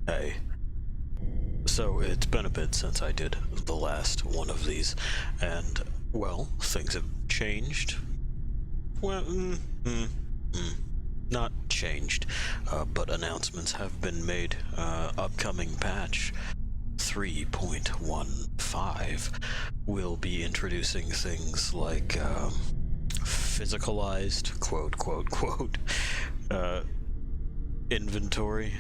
Hey. So, it's been a bit since I did the last one of these, and, well, things have changed. Well, not changed, but announcements have been made. Upcoming patch 3.15 will be introducing things like, physicalized, quote, inventory.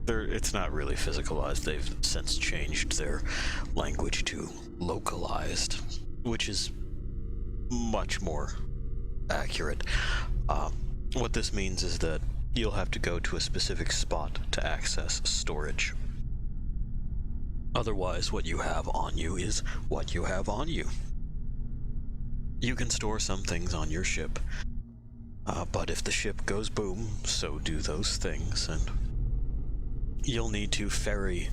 It's not really physicalized. They've since changed their language to localized, which is much more accurate. What this means is that you'll have to go to a specific spot to access storage. Otherwise, what you have on you is what you have on you. You can store some things on your ship, but if the ship goes boom, so do those things, and you'll need to ferry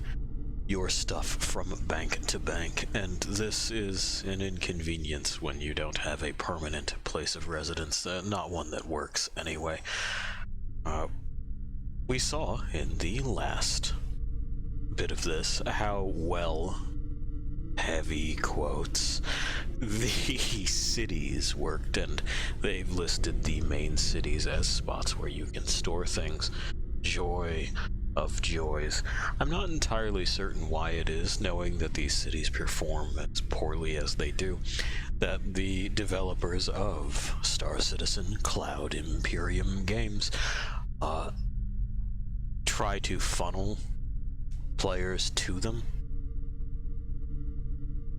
your stuff from bank to bank, and this is an inconvenience when you don't have a permanent place of residence, not one that works anyway. We saw in the last bit of this how well, heavy quotes, the cities worked, and they've listed the main cities as spots where you can store things. Joy of joys. I'm not entirely certain why it is, knowing that these cities perform as poorly as they do, that the developers of Star Citizen Cloud Imperium games try to funnel players to them.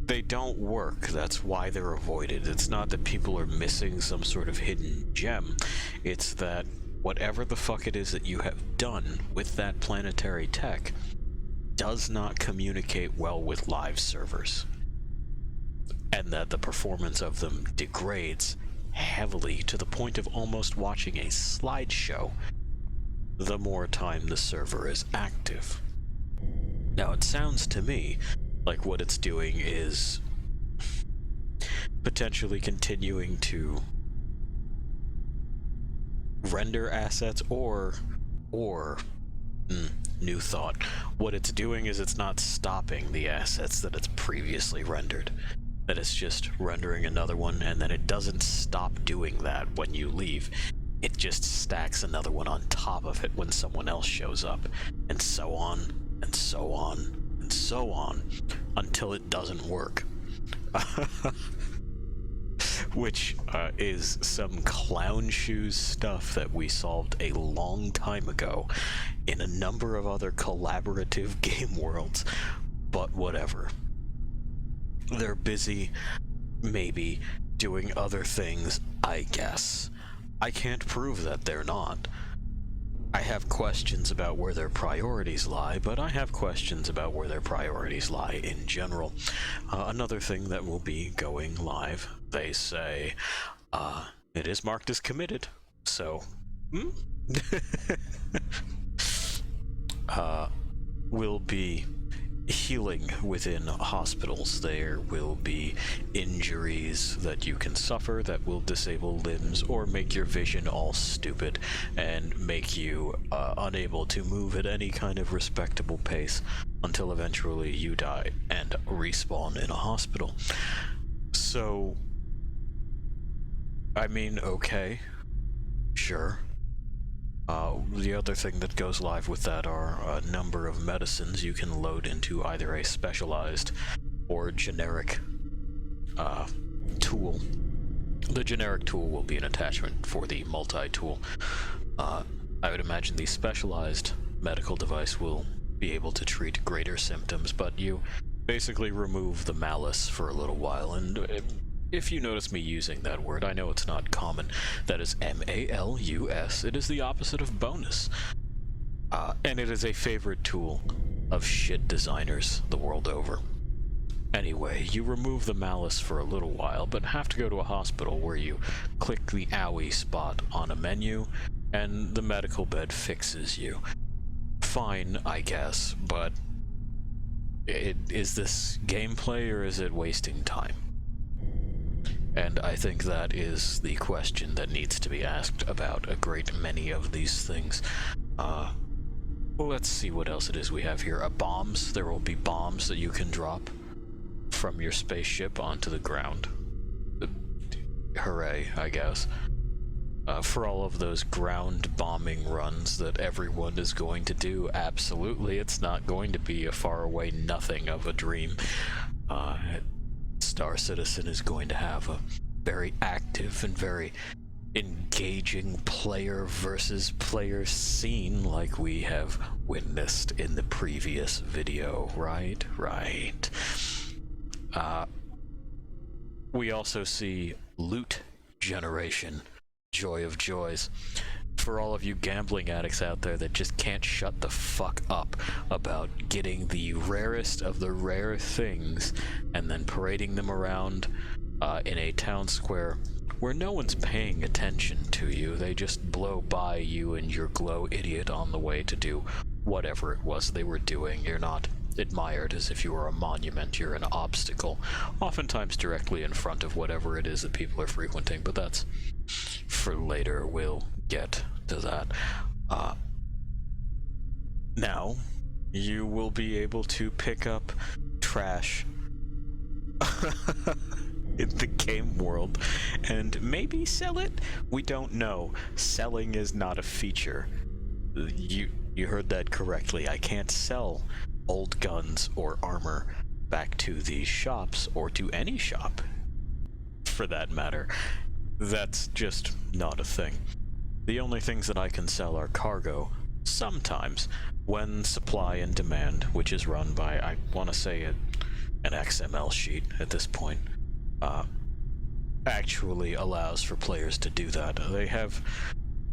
They don't work. That's why they're avoided. It's not that people are missing some sort of hidden gem. It's that whatever the fuck it is that you have done with that planetary tech does not communicate well with live servers, and that the performance of them degrades heavily to the point of almost watching a slideshow the more time the server is active. Now, it sounds to me like what it's doing is potentially continuing to render assets, or new thought. What it's doing is it's not stopping the assets that it's previously rendered. That it's just rendering another one, and then it doesn't stop doing that when you leave. It just stacks another one on top of it when someone else shows up, and so on, and so on, and so on, until it doesn't work. Which is some clown shoes stuff that we solved a long time ago in a number of other collaborative game worlds, but whatever. They're busy, maybe, doing other things, I guess. I can't prove that they're not. I have questions about where their priorities lie, but I have questions about where their priorities lie in general. Another thing that will be going live, they say, it is marked as committed, so, will be healing within hospitals. There will be injuries that you can suffer that will disable limbs or make your vision all stupid and make you unable to move at any kind of respectable pace until eventually you die and respawn in a hospital. So, I mean, okay, sure. The other thing that goes live with that are a number of medicines you can load into either a specialized or generic tool. The generic tool will be an attachment for the multi-tool. I would imagine the specialized medical device will be able to treat greater symptoms, but you basically remove the malice for a little while, and if you notice me using that word, I know it's not common. That is M-A-L-U-S. It is the opposite of bonus. And it is a favorite tool of shit designers the world over. Anyway, you remove the malice for a little while, but have to go to a hospital where you click the owie spot on a menu, and the medical bed fixes you. Fine, I guess, but is this gameplay or is it wasting time? And I think that is the question that needs to be asked about a great many of these things. Let's see what else it is we have here. Bombs. There will be bombs that you can drop from your spaceship onto the ground. Hooray, I guess. For all of those ground bombing runs that everyone is going to do, absolutely, it's not going to be a faraway nothing of a dream. Star Citizen is going to have a very active and very engaging player versus player scene like we have witnessed in the previous video, right? Right. We also see loot generation. Joy of joys. For all of you gambling addicts out there that just can't shut the fuck up about getting the rarest of the rare things and then parading them around in a town square where no one's paying attention to you. They just blow by you and your glow idiot on the way to do whatever it was they were doing. You're not admired as if you were a monument. You're an obstacle, oftentimes directly in front of whatever it is that people are frequenting, but that's for later. We'll get to that. Now you will be able to pick up trash in the game world and maybe sell it. We don't know. Selling is not a feature. You heard that correctly. I can't sell old guns or armor back to these shops, or to any shop for that matter. That's just not a thing. The only things that I can sell are cargo, sometimes, when supply and demand, which is run by, I want to say, an XML sheet at this point, actually allows for players to do that. They have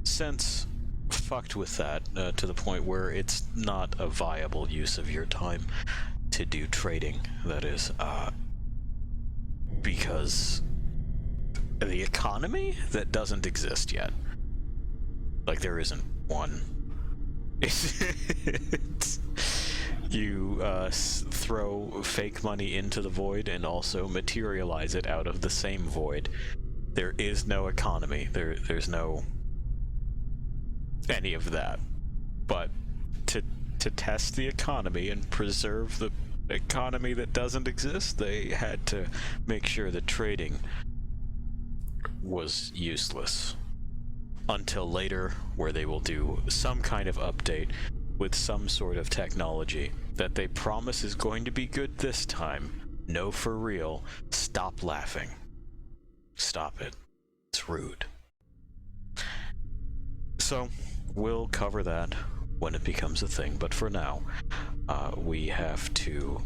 since fucked with that to the point where it's not a viable use of your time to do trading, that is, because the economy that doesn't exist yet. Like, there isn't one. You throw fake money into the void and also materialize it out of the same void. There is no economy. There's no any of that. But to test the economy and preserve the economy that doesn't exist, they had to make sure that trading was useless. Until later, where they will do some kind of update with some sort of technology that they promise is going to be good this time. No, for real. Stop laughing. Stop it. It's rude. So, we'll cover that when it becomes a thing, but for now, we have to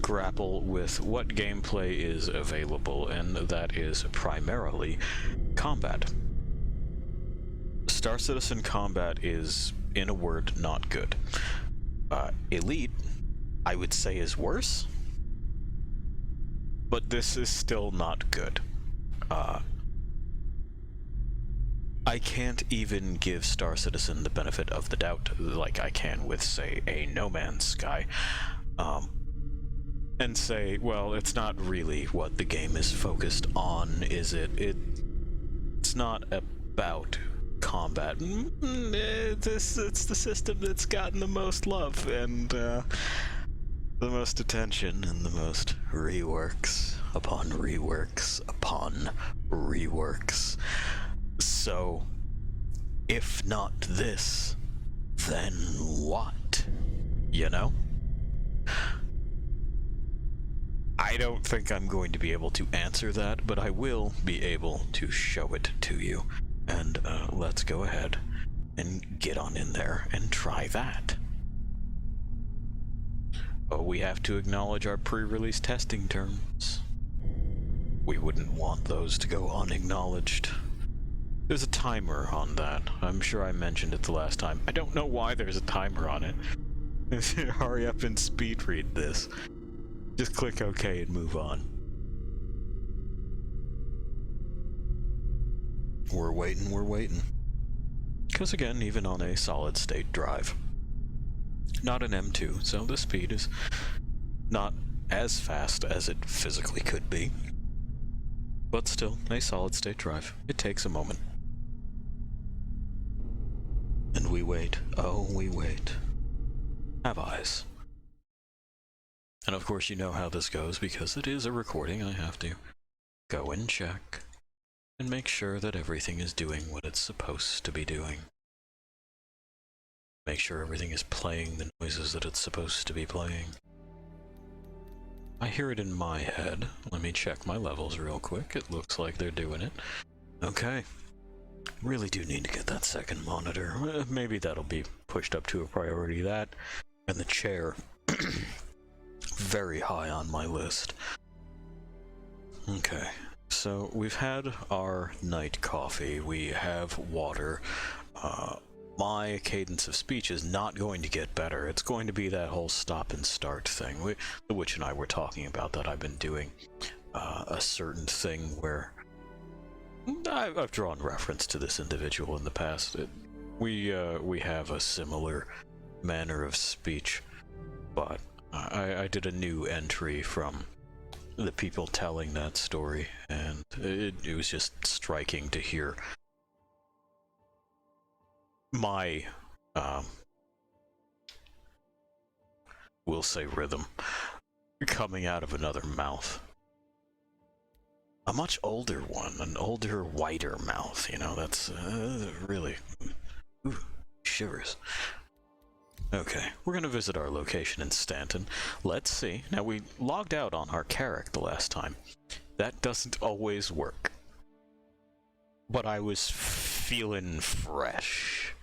grapple with what gameplay is available, and that is primarily combat. Star Citizen combat is, in a word, not good. Elite, I would say, is worse, but this is still not good. I can't even give Star Citizen the benefit of the doubt like I can with, say, a No Man's Sky, and say, well, it's not really what the game is focused on, is it? It's not about combat. It's the system that's gotten the most love and the most attention and the most reworks upon reworks upon reworks. So, if not this, then what? You know? I don't think I'm going to be able to answer that, but I will be able to show it to you. And let's go ahead and get on in there and try that. Oh, we have to acknowledge our pre-release testing terms. We wouldn't want those to go unacknowledged. There's a timer on that. I'm sure I mentioned it the last time. I don't know why there's a timer on it. Hurry up and speed read this. Just click OK and move on. We're waiting. Because again, even on a solid state drive, not an M2, so the speed is not as fast as it physically could be. But still, a solid state drive. It takes a moment. And we wait. Oh, we wait. have eyes. And of course you know how this goes, because it is a recording. I have to go and check and make sure that everything is doing what it's supposed to be doing. Make sure everything is playing the noises that it's supposed to be playing. I hear it in my head. Let me check my levels real quick. It looks like they're doing it. Okay. Really do need to get that second monitor. Maybe that'll be pushed up to a priority. That and the chair. Very high on my list. Okay. So we've had our night coffee. We have water. My cadence of speech is not going to get better. It's going to be that whole stop and start thing. The Witch and I were talking about that. I've been doing a certain thing where I've drawn reference to this individual in the past. We have a similar manner of speech, but I did a new entry from the people telling that story, and it was just striking to hear my, we'll say rhythm, coming out of another mouth. A much older one, an older, whiter mouth, you know, that's really, ooh, shivers. Okay, we're gonna visit our location in Stanton. Let's see. Now, we logged out on our Carrack the last time. That doesn't always work. But I was feeling fresh.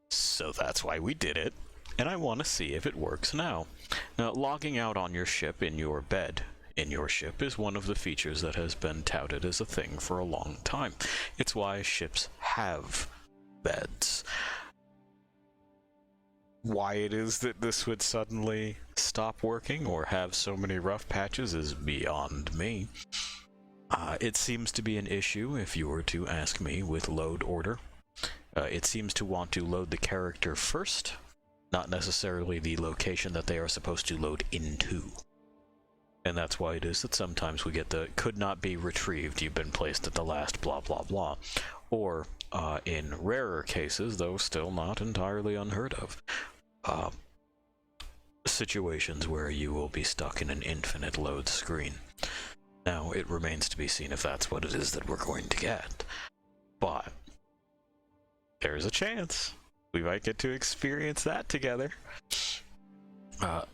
So that's why we did it, and I want to see if it works now. Now, logging out on your ship in your bed in your ship is one of the features that has been touted as a thing for a long time. It's why ships have beds. Why it is that this would suddenly stop working or have so many rough patches is beyond me. It seems to be an issue, if you were to ask me, with load order. It seems to want to load the character first, not necessarily the location that they are supposed to load into. And that's why it is that sometimes we get the could not be retrieved, you've been placed at the last blah blah blah. Or, in rarer cases, though still not entirely unheard of, situations where you will be stuck in an infinite load screen. Now, it remains to be seen if that's what it is that we're going to get. But there's a chance we might get to experience that together.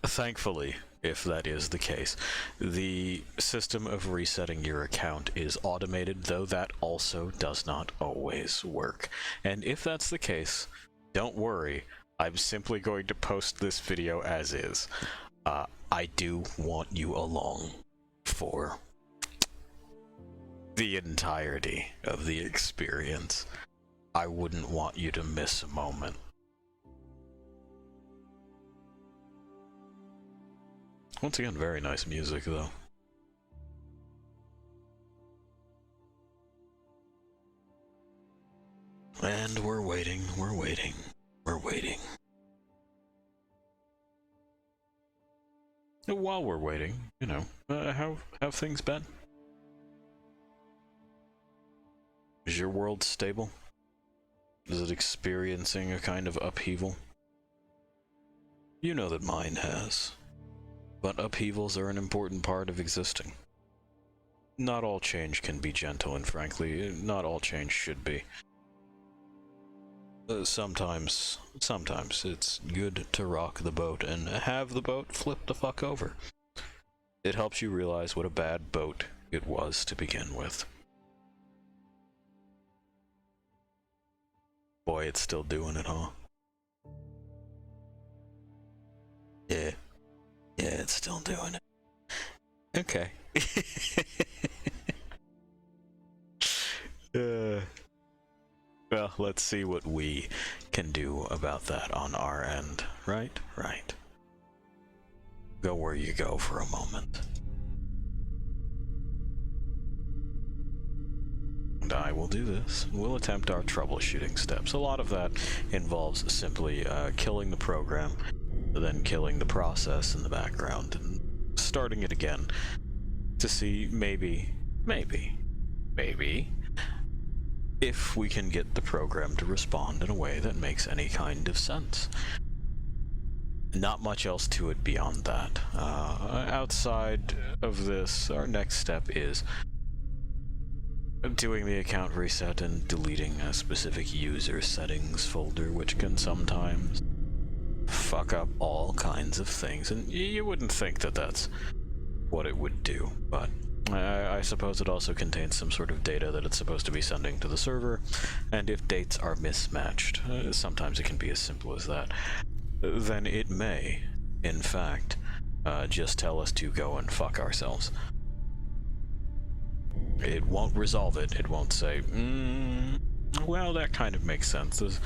Thankfully, if that is the case, the system of resetting your account is automated, though that also does not always work. And if that's the case, don't worry, I'm simply going to post this video as is. I do want you along for the entirety of the experience. I wouldn't want you to miss a moment. Once again, very nice music, though. And we're waiting, we're waiting, we're waiting. While we're waiting, you know, how have things been? Is your world stable? Is it experiencing a kind of upheaval? You know that mine has. But upheavals are an important part of existing. Not all change can be gentle, and frankly, not all change should be. Sometimes it's good to rock the boat and have the boat flip the fuck over. It helps you realize what a bad boat it was to begin with. Boy, it's still doing it, huh? Yeah. Yeah, it's still doing it. Okay. Well, let's see what we can do about that on our end. Right? Right. Go where you go for a moment. And I will do this. We'll attempt our troubleshooting steps. A lot of that involves simply killing the program, then killing the process in the background and starting it again to see maybe if we can get the program to respond in a way that makes any kind of sense. not much else to it beyond that. Outside of this, our next step is doing the account reset and deleting a specific user settings folder, which can sometimes fuck up all kinds of things, and you wouldn't think that that's what it would do, but I suppose it also contains some sort of data that it's supposed to be sending to the server, and if dates are mismatched, sometimes it can be as simple as that, then it may, in fact, just tell us to go and fuck ourselves. It won't resolve it. It won't say, well, that kind of makes sense. This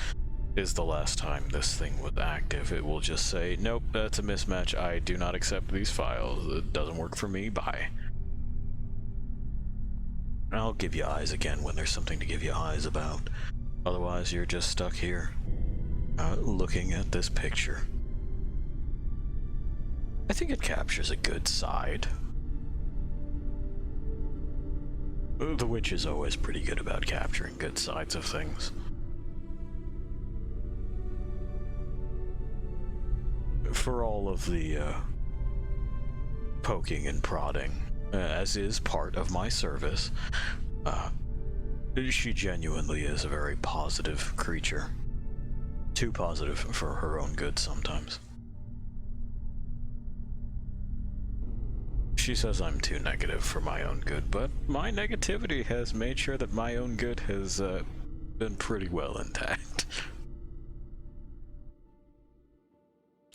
is the last time this thing was active. It will just say, nope, that's a mismatch. I do not accept these files. It doesn't work for me. Bye. I'll give you eyes again when there's something to give you eyes about. Otherwise, you're just stuck here, looking at this picture. I think it captures a good side. The Witch is always pretty good about capturing good sides of things. For all of the poking and prodding, as is part of my service, she genuinely is a very positive creature. Too positive for her own good sometimes. She says I'm too negative for my own good, but my negativity has made sure that my own good has been pretty well intact.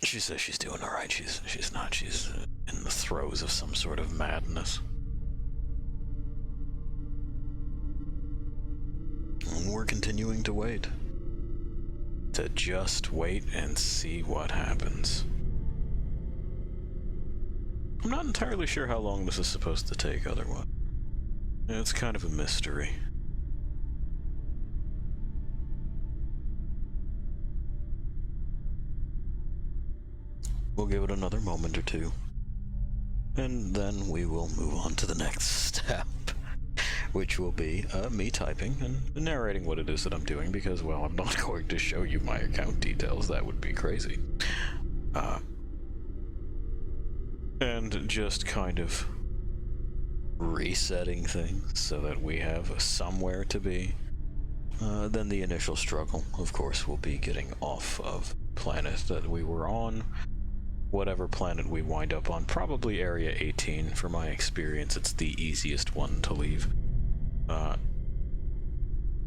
She says she's doing alright. She's not. She's in the throes of some sort of madness. And we're continuing to wait. To just wait and see what happens. I'm not entirely sure how long this is supposed to take otherwise. It's kind of a mystery. We'll give it another moment or two, and then we will move on to the next step, which will be me typing and narrating what it is that I'm doing, because, well, I'm not going to show you my account details. That would be crazy. And just kind of resetting things so that we have somewhere to be. Then the initial struggle, of course, will be getting off of the planet that we were on. Whatever planet we wind up on, probably Area 18. For my experience, it's the easiest one to leave.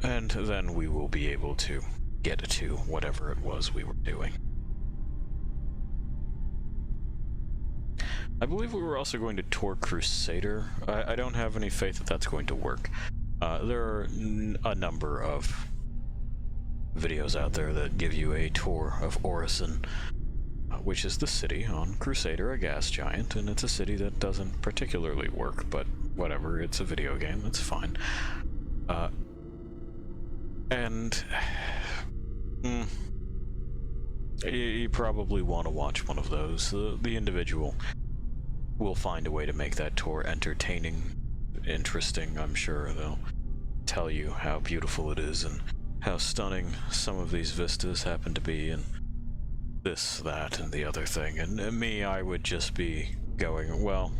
And then we will be able to get to whatever it was we were doing. I believe we were also going to tour Crusader. I don't have any faith that that's going to work. There are a number of videos out there that give you a tour of Orison, which is the city on Crusader, a gas giant, and it's a city that doesn't particularly work, but whatever, it's a video game, it's fine. You probably want to watch one of those. The individual will find a way to make that tour entertaining, interesting. I'm sure they'll tell you how beautiful it is and how stunning some of these vistas happen to be, and this, that, and the other thing. And me, I would just be going, well,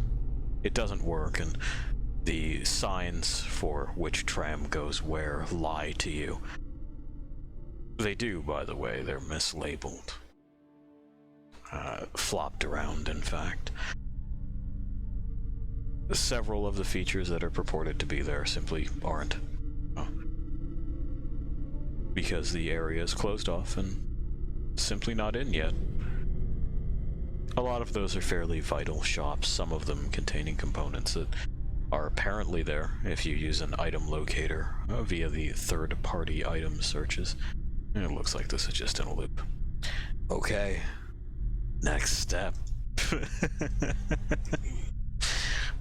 it doesn't work, and the signs for which tram goes where lie to you. They do, by the way. They're mislabeled. Flopped around, in fact. Several of the features that are purported to be there simply aren't. Because the area is closed off and simply not in yet. A lot of those are fairly vital shops, some of them containing components that are apparently there if you use an item locator via the third-party item searches. And it looks like this is just in a loop. Okay, next step.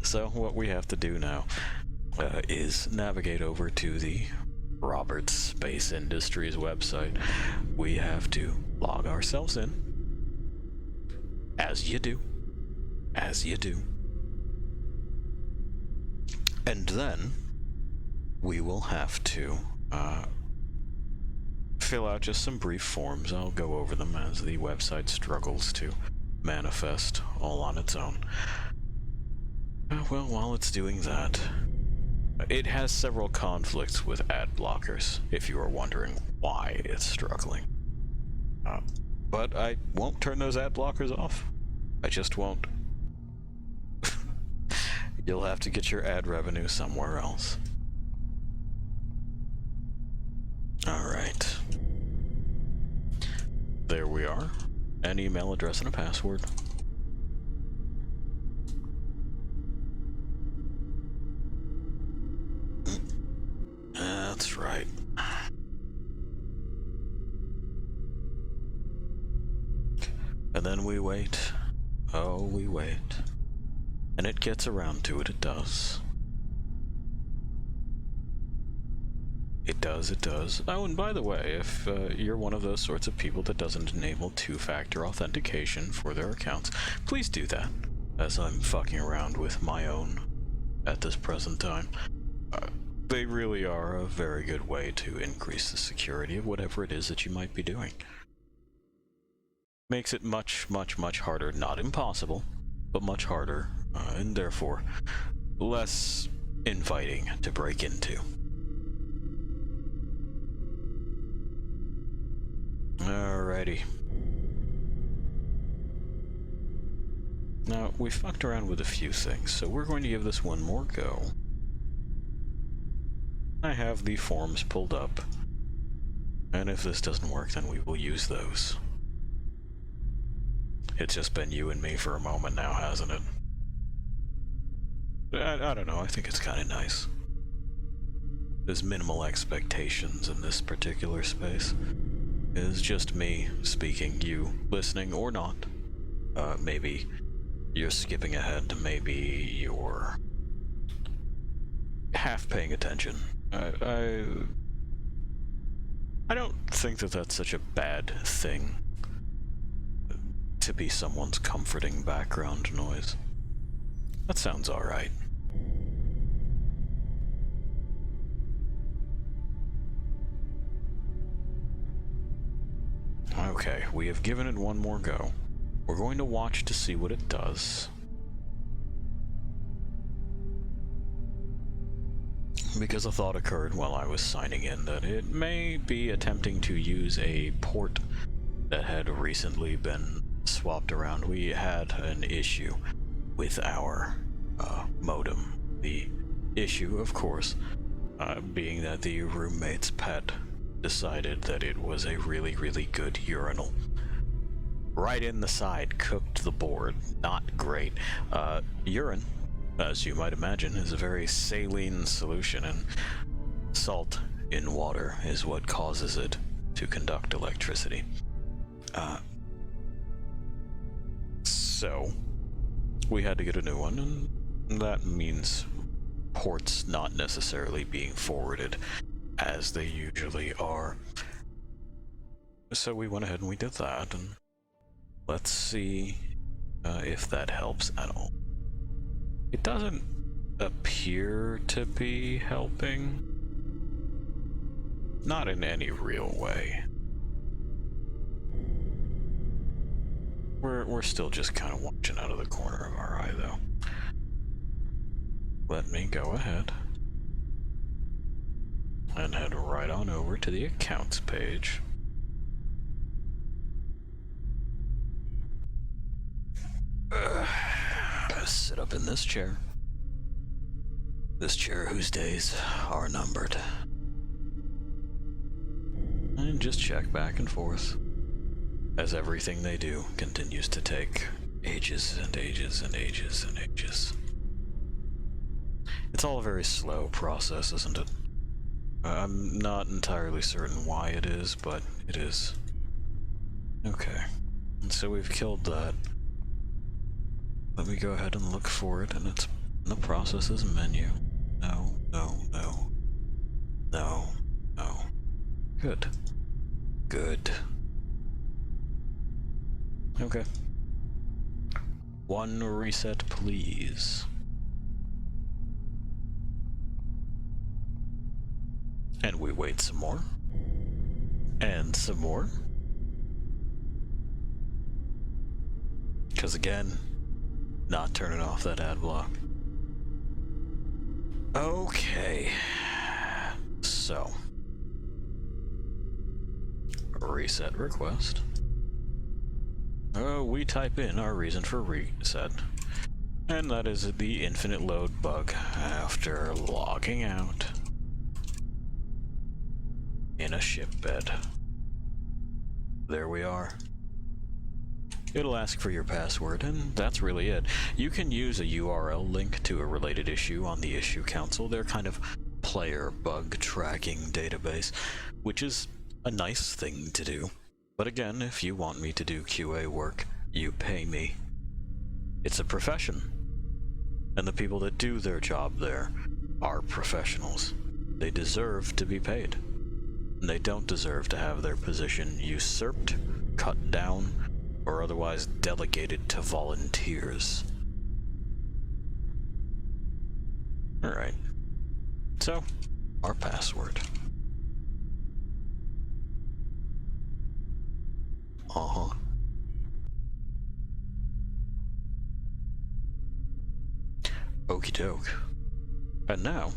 So what we have to do now is navigate over to the Roberts Space Industries website. We have to log ourselves in, as you do, and then we will have to fill out just some brief forms. I'll go over them as the website struggles to manifest all on its own. Well, while it's doing that, it has several conflicts with ad blockers, if you are wondering why it's struggling. But I won't turn those ad blockers off. I just won't. You'll have to get your ad revenue somewhere else. Alright. There we are. An email address and a password. That's right. And then we wait. Oh, we wait. And it gets around to it, it does. It does, it does. Oh, and by the way, if you're one of those sorts of people that doesn't enable two-factor authentication for their accounts, please do that, as I'm fucking around with my own at this present time. They really are a very good way to increase the security of whatever it is that you might be doing. Makes it much, much, much harder, not impossible, but much harder, and therefore less inviting to break into. Alrighty. Now, we fucked around with a few things, so we're going to give this one more go. I have the forms pulled up, and if this doesn't work, then we will use those. It's just been you and me for a moment now, hasn't it? I don't know, I think it's kind of nice. There's minimal expectations in this particular space. It's just me speaking, you listening or not. Maybe you're skipping ahead, maybe you're half paying attention. I don't think that that's such a bad thing to be someone's comforting background noise. That sounds alright. Okay, we have given it one more go. We're going to watch to see what it does. Because a thought occurred while I was signing in that it may be attempting to use a port that had recently been swapped around. We had an issue with our modem. The issue, of course, being that the roommate's pet decided that it was a really, really good urinal. Right in the side, cooked the board. Not great. Urine, as you might imagine, is a very saline solution, and salt in water is what causes it to conduct electricity. So, we had to get a new one, and that means ports not necessarily being forwarded as they usually are. So we went ahead and we did that, and let's see if that helps at all. It doesn't appear to be helping. Not in any real way. We're still just kind of watching out of the corner of our eye, though. Let me go ahead and head right on over to the accounts page. Sit up in this chair. This chair whose days are numbered. And just check back and forth, as everything they do continues to take ages and ages and ages and ages. It's all a very slow process, isn't it? I'm not entirely certain why it is, but it is. Okay, and so we've killed that. Let me go ahead and look for it, and it's in the processes menu. No, no, no. No, no. Good. Good. Okay. One reset, please. And we wait some more. And some more. Because again, not turning off that ad block. Okay. So. Reset request. We type in our reason for reset. And that is the infinite load bug after logging out in a ship bed. There we are. It'll ask for your password, and that's really it. You can use a URL link to a related issue on the issue council, their kind of player bug tracking database, which is a nice thing to do. But again, if you want me to do QA work, you pay me. It's a profession. And the people that do their job there are professionals. They deserve to be paid. And they don't deserve to have their position usurped, cut down, or otherwise delegated to volunteers. Alright. So, our password. Uh-huh. Okie doke. And now,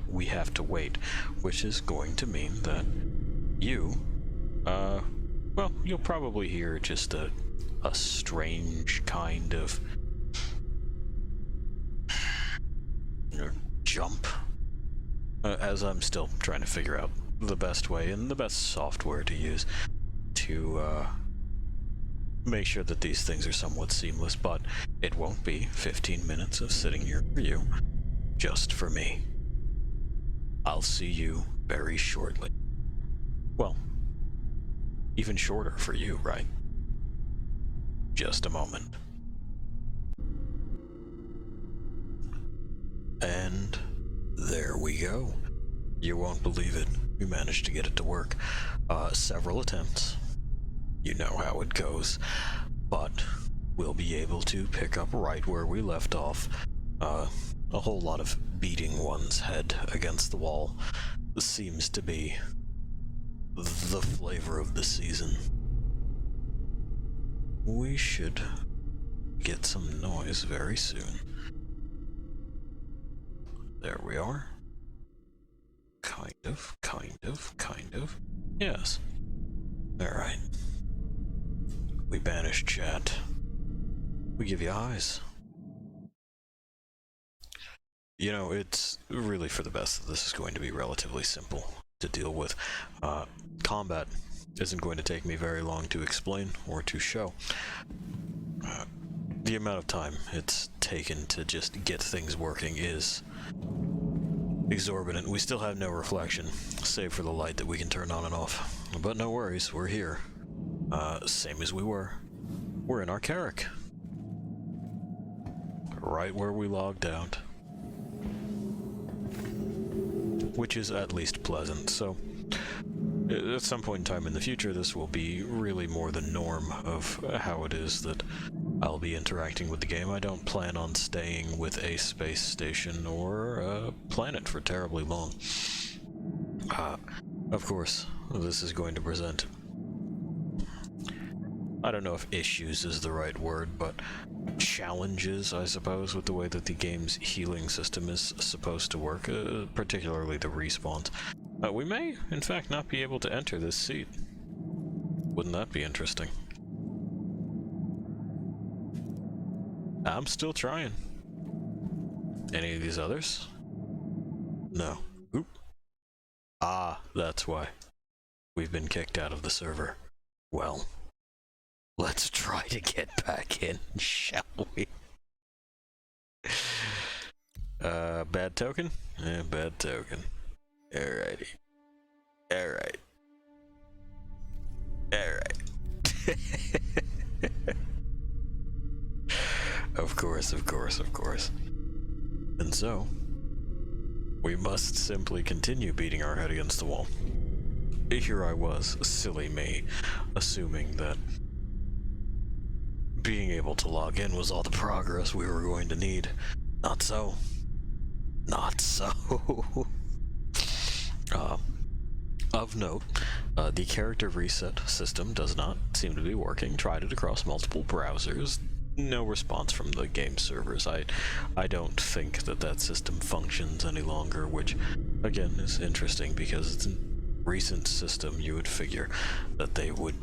we have to wait, which is going to mean that you, well, you'll probably hear just a strange kind of jump, as I'm still trying to figure out the best way and the best software to use to make sure that these things are somewhat seamless, but it won't be 15 minutes of sitting here for you, just for me. I'll see you very shortly. Well, even shorter for you, right? Just a moment. And there we go. You won't believe it. We managed to get it to work. Several attempts. You know how it goes. But we'll be able to pick up right where we left off. A whole lot of beating one's head against the wall. This seems to be the flavor of the season. We should get some noise very soon. There we are. Kind of. Yes. Alright. We banish chat. We give you eyes. You know, it's really for the best that this is going to be relatively simple to deal with. Combat isn't going to take me very long to explain or to show. The amount of time it's taken to just get things working is exorbitant. We still have no reflection, save for the light that we can turn on and off. But no worries, we're here. Same as we were. We're in our Carrick. Right where we logged out. Which is at least pleasant, so at some point in time in the future this will be really more the norm of how it is that I'll be interacting with the game. I don't plan on staying with a space station or a planet for terribly long. Of course, this is going to present, I don't know if issues is the right word, but challenges, I suppose, with the way that the game's healing system is supposed to work, particularly the respawns. We may, in fact, not be able to enter this seat. Wouldn't that be interesting? I'm still trying. Any of these others? No. Oop. Ah, that's why. We've been kicked out of the server. Well, let's try to get back in, shall we? Bad token? Yeah, bad token. Alrighty. Alright. Alright. Of course. And so, we must simply continue beating our head against the wall. Here I was, silly me, assuming that being able to log in was all the progress we were going to need. Not so. Not so. Of note, the character reset system does not seem to be working. Tried it across multiple browsers. No response from the game servers. I don't think that system functions any longer, which, again, is interesting because it's a recent system. You would figure that they would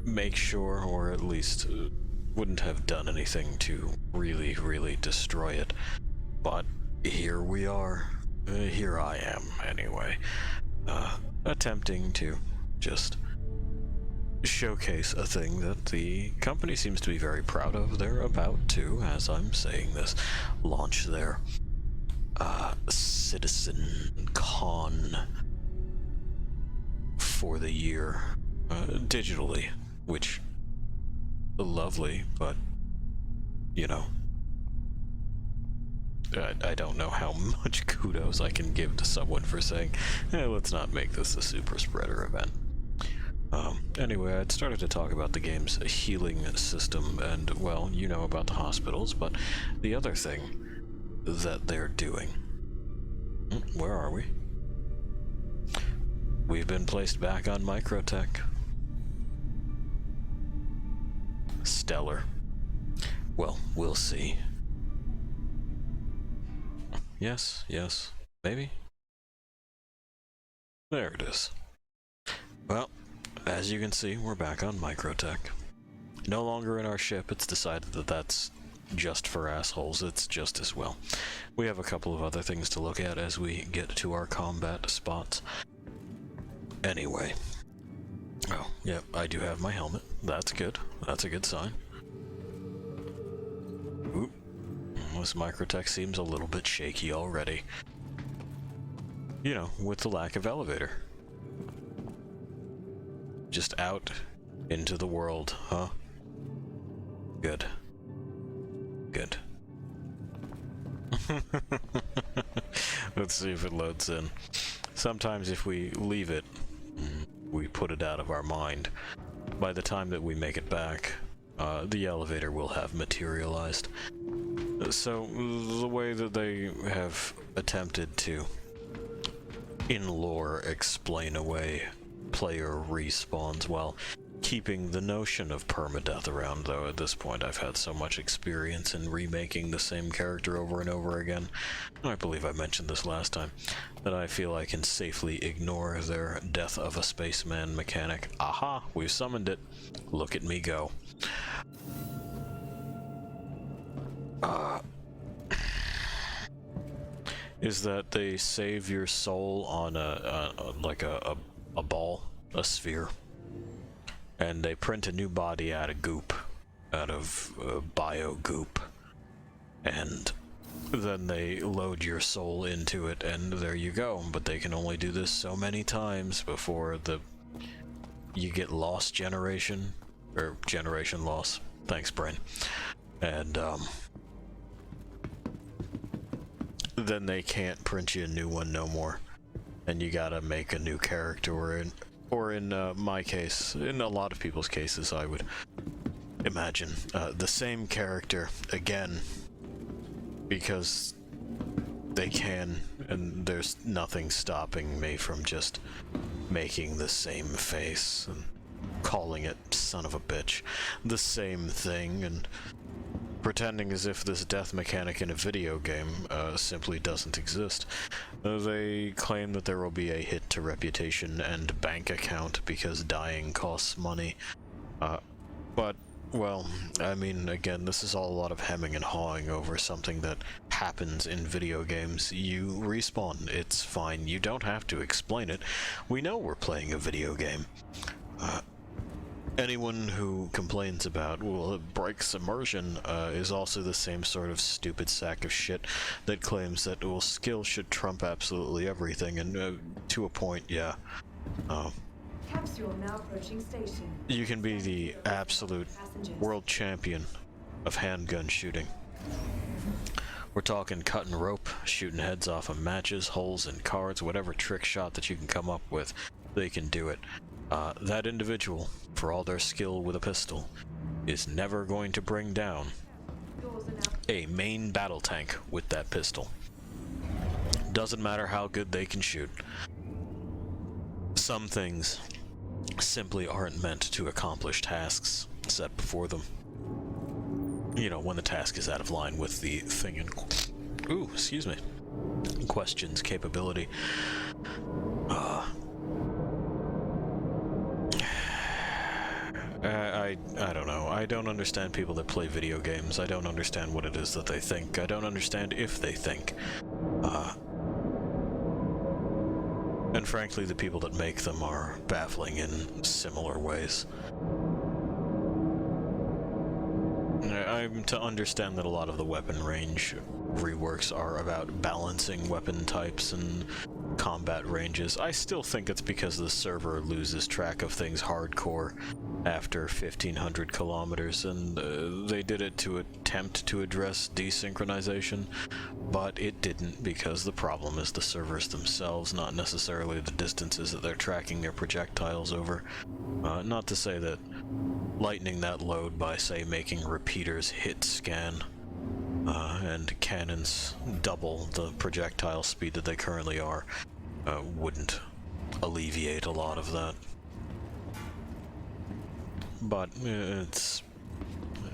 make sure, or at least wouldn't have done anything to really destroy it. But here we are. Here I am, anyway. Attempting to just showcase a thing that the company seems to be very proud of. They're about to, as I'm saying this, launch their Citizen Con for the year digitally, which lovely, but you know, I don't know how much kudos I can give to someone for saying, let's not make this a super spreader event. Anyway, I'd started to talk about the game's healing system, and, well, you know about the hospitals, but the other thing that they're doing... Where are we? We've been placed back on Microtech. Stellar. Well, we'll see. Yes, maybe? There it is. Well, as you can see, we're back on Microtech. No longer in our ship. It's decided that that's just for assholes. It's just as well. We have a couple of other things to look at as we get to our combat spots. Anyway. Oh, yep, I do have my helmet. That's good. That's a good sign. Oop. This Microtech seems a little bit shaky already. You know, with the lack of elevator. Just out into the world, huh? Good. Good. Let's see if it loads in. Sometimes if we leave it, we put it out of our mind. By the time that we make it back, the elevator will have materialized. So, the way that they have attempted to, in lore, explain away player respawns while keeping the notion of permadeath around, though at this point I've had so much experience in remaking the same character over and over again, I believe I mentioned this last time, that I feel I can safely ignore their death of a spaceman mechanic. Aha, we've summoned it. Look at me go. Is that they save your soul on a ball, a sphere, and they print a new body out of goop, out of bio goop, and then they load your soul into it, and there you go. But they can only do this so many times before you get loss generation, or generation loss. Thanks, brain. And then they can't print you a new one no more, and you gotta make a new character, or in my case, in a lot of people's cases, I would imagine, the same character again, because they can, and there's nothing stopping me from just making the same face and calling it son of a bitch, the same thing, and pretending as if this death mechanic in a video game simply doesn't exist. They claim that there will be a hit to reputation and bank account because dying costs money. But, well, I mean, again, this is all a lot of hemming and hawing over something that happens in video games. You respawn, it's fine. You don't have to explain it. We know we're playing a video game. Anyone who complains about, well, it breaks immersion, is also the same sort of stupid sack of shit that claims that, well, skill should trump absolutely everything, and to a point, yeah. Capsule now approaching station. You can be the absolute world champion of handgun shooting. We're talking cutting rope, shooting heads off of matches, holes in cards, whatever trick shot that you can come up with, they can do it. That individual, for all their skill with a pistol, is never going to bring down a main battle tank with that pistol. Doesn't matter how good they can shoot. some things simply aren't meant to accomplish tasks set before them. You know, when the task is out of line with the thing in question's capability. I don't know. I don't understand people that play video games. I don't understand what it is that they think. I don't understand if they think. And frankly, the people that make them are baffling in similar ways. I'm to understand that a lot of the weapon range reworks are about balancing weapon types and combat ranges. I still think it's because the server loses track of things hardcore after 1500 kilometers, and they did it to attempt to address desynchronization, but it didn't, because the problem is the servers themselves, not necessarily the distances that they're tracking their projectiles over. Not to say that lightening that load by, say, making repeaters hit scan and cannons double the projectile speed that they currently are wouldn't alleviate a lot of that. But it's...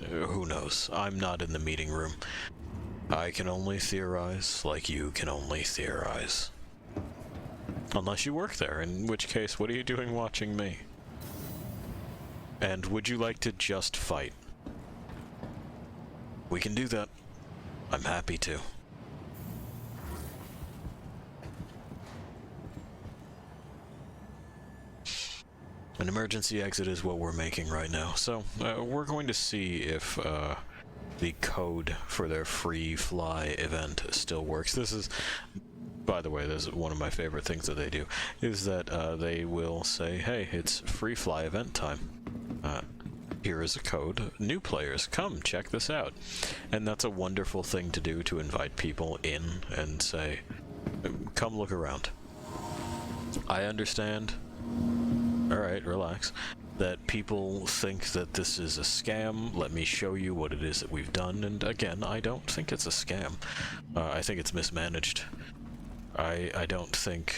who knows? I'm not in the meeting room. I can only theorize like you can only theorize. Unless you work there, in which case, what are you doing watching me? And would you like to just fight? We can do that. I'm happy to. An emergency exit is what we're making right now. So, we're going to see if the code for their free fly event still works. This is, by the way, this is one of my favorite things that they do, is that they will say, hey, it's free fly event time. Here is a code. New players, come check this out. And that's a wonderful thing to do, to invite people in and say, come look around. I understand. Alright, relax. That people think that this is a scam. Let me show you what it is that we've done. And again, I don't think it's a scam. I think it's mismanaged. I don't think...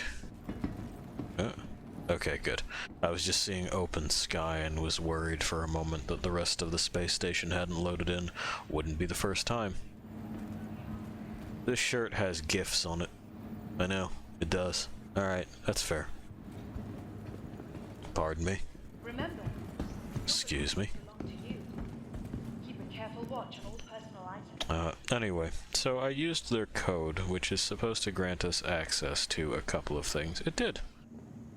okay, good. I was just seeing open sky and was worried for a moment that the rest of the space station hadn't loaded in. Wouldn't be the first time. This shirt has GIFs on it. I know, it does. Alright, that's fair. Pardon me. Remember, excuse me. keep a careful watch on all personal items. Anyway, so I used their code, which is supposed to grant us access to a couple of things. It did.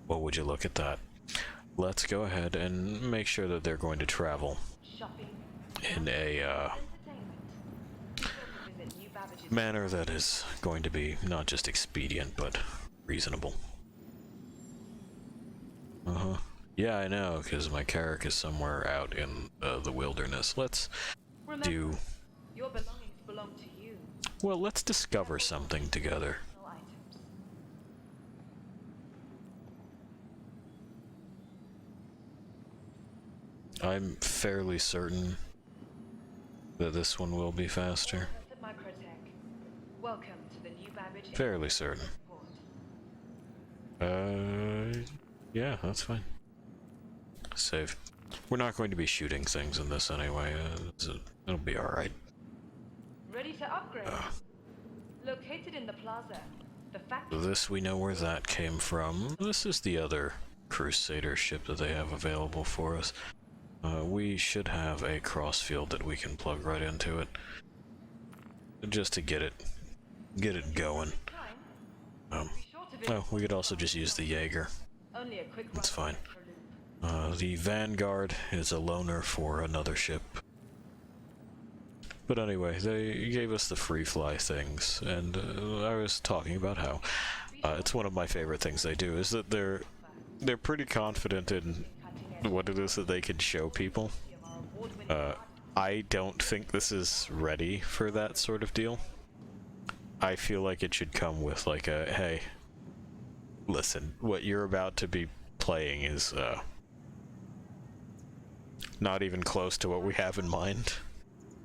Well, would you look at that? Let's go ahead and make sure that they're going to travel in a manner that is going to be not just expedient, but reasonable. Yeah, I know, because my character is somewhere out in the wilderness. Let's do... Your belongings belong to you. Well, let's discover something together. I'm fairly certain that this one will be faster. Welcome to the new Babbage. Fairly certain. Yeah, that's fine. Save. We're not going to be shooting things in this anyway. It'll be alright. Ready to upgrade. Located in the plaza. The factory. This, we know where that came from. This is the other Crusader ship that they have available for us. We should have a crossfield that we can plug right into it. Just to get it going. Oh, we could also just use the Jaeger. That's fine. The Vanguard is a loaner for another ship. But anyway, they gave us the free fly things, and I was talking about how it's one of my favorite things they do, is that they're pretty confident in what it is that they can show people. I don't think this is ready for that sort of deal. I feel like it should come with like a, hey, listen, what you're about to be playing is not even close to what we have in mind.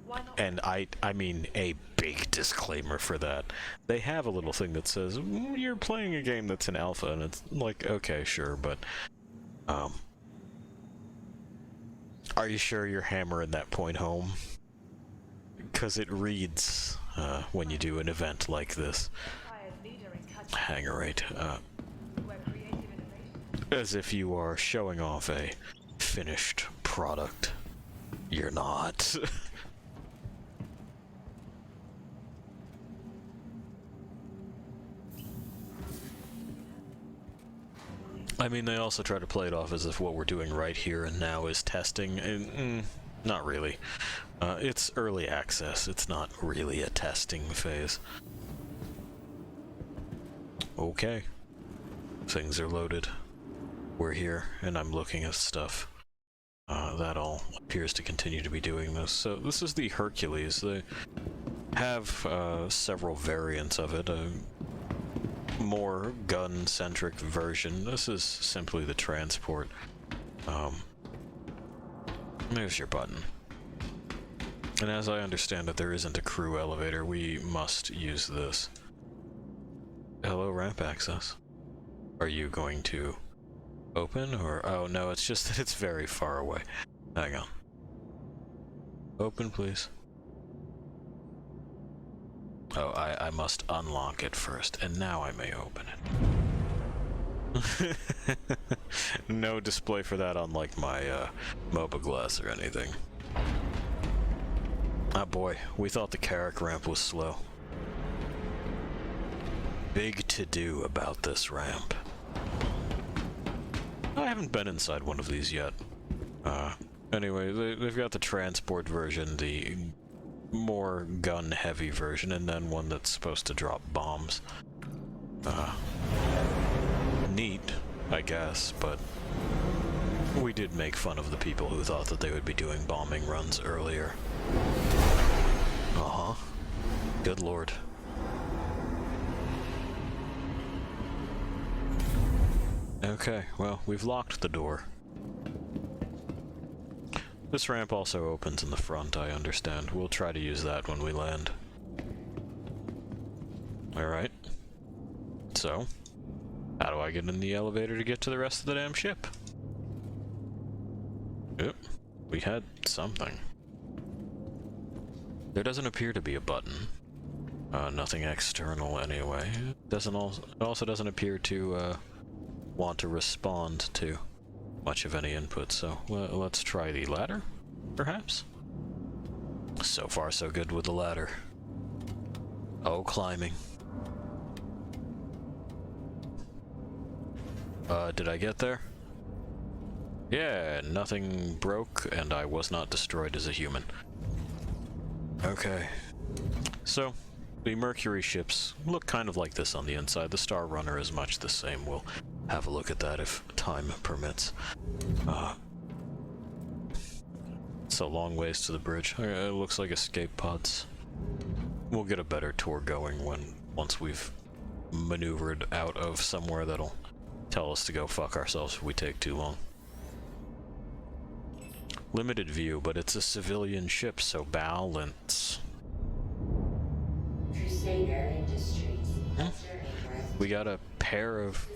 Why not? And I mean a big disclaimer for that. They have a little thing that says, you're playing a game that's in alpha, and it's like, okay, sure, but, are you sure you're hammering that point home? Because it reads, when you do an event like this, Empire's leader in cutting hanger rate, where creative innovation. as if you are showing off a finished product. You're not. I mean, they also try to play it off as if what we're doing right here and now is testing, and not really. It's early access, it's not really a testing phase. Okay. Things are loaded. We're here, and I'm looking at stuff. That all appears to continue to be doing this. So this is the Hercules. They have several variants of it. A more gun-centric version. This is simply the transport. There's your button. And as I understand it, there isn't a crew elevator. We must use this. Hello, ramp access. Are you going to open, or... Oh, no, it's just that it's very far away. Hang on. Open, please. Oh, I must unlock it first, and now I may open it. No display for that on, like, my, MOBA glass or anything. Ah, boy, we thought the Carrick ramp was slow. Big to-do about this ramp. I haven't been inside one of these yet. Anyway, they've got the transport version, the more gun-heavy version, and then one that's supposed to drop bombs. Neat, I guess, but we did make fun of the people who thought that they would be doing bombing runs earlier. Uh-huh. Good lord. Okay, well, we've locked the door. This ramp also opens in the front, I understand. We'll try to use that when we land. Alright. So, how do I get in the elevator to get to the rest of the damn ship? Yep, we had something. There doesn't appear to be a button. Nothing external anyway. It also doesn't appear to, want to respond to much of any input, so let's try the ladder, perhaps? So far so good with the ladder. Oh, climbing. Did I get there? Yeah, nothing broke, and I was not destroyed as a human. Okay. So, the Mercury ships look kind of like this on the inside. The Star Runner is much the same. We'll have a look at that if time permits. It's a long ways to the bridge. It looks like escape pods. We'll get a better tour going once we've maneuvered out of somewhere that'll tell us to go fuck ourselves if we take too long. Limited view, but it's a civilian ship, so balance. Crusader Industries. We got a pair of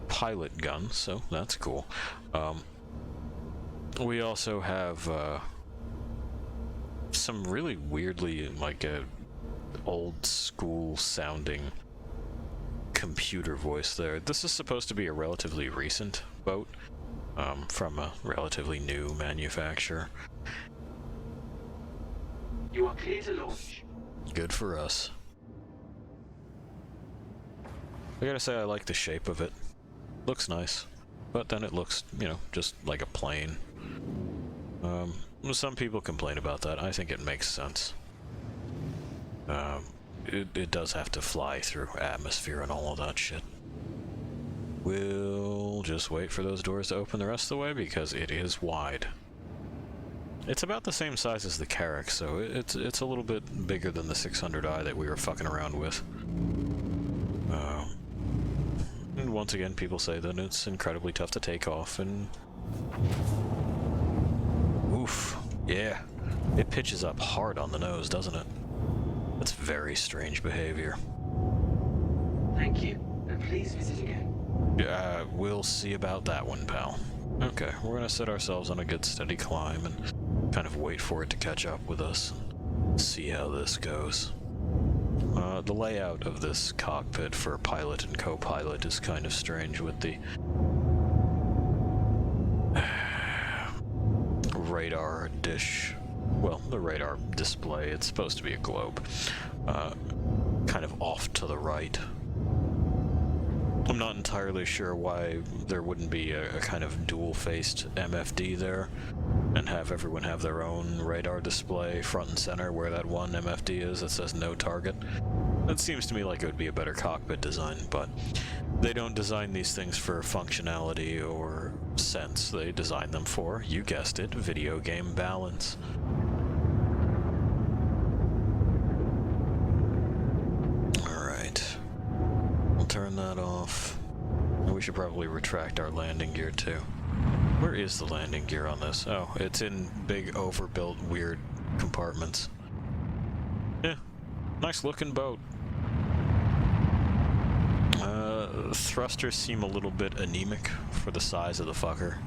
pilot guns, so that's cool. We also have some really weirdly, like, old school sounding computer voice there. This is supposed to be a relatively recent boat, from a relatively new manufacturer. You are clear to launch. Good for us. I gotta say, I like the shape of it. Looks nice, but then it looks, you know, just like a plane. Some people complain about that. I think it makes sense. It does have to fly through atmosphere and all of that shit. We'll just wait for those doors to open the rest of the way because it is wide. It's about the same size as the Carrick, so it's a little bit bigger than the 600i that we were fucking around with. And once again, people say that it's incredibly tough to take off, and... Oof. Yeah, it pitches up hard on the nose, doesn't it? That's very strange behavior. Thank you, and please visit again. We'll see about that one, pal. Okay, we're gonna set ourselves on a good steady climb and kind of wait for it to catch up with us and see how this goes. The layout of this cockpit for pilot and co-pilot is kind of strange with the radar dish. Well, the radar display, it's supposed to be a globe. Kind of off to the right. I'm not entirely sure why there wouldn't be a kind of dual-faced MFD there and have everyone have their own radar display front and center where that one MFD is that says no target. That seems to me like it would be a better cockpit design, but they don't design these things for functionality or sense. They design them for, you guessed it, video game balance. Turn that off. We should probably retract our landing gear too. Where is the landing gear on this? Oh, it's in big overbuilt weird compartments. Yeah, nice looking boat. Thrusters seem a little bit anemic for the size of the fucker.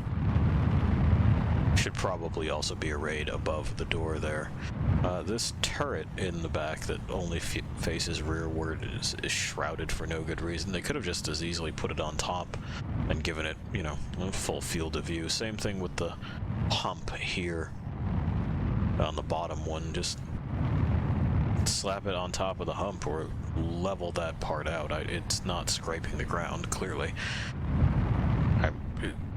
Should probably also be arrayed above the door there. This turret in the back that only faces rearward is shrouded for no good reason. They could have just as easily put it on top and given it, you know, a full field of view. Same thing with the hump here on the bottom one. Just slap it on top of the hump or level that part out. It's not scraping the ground, clearly.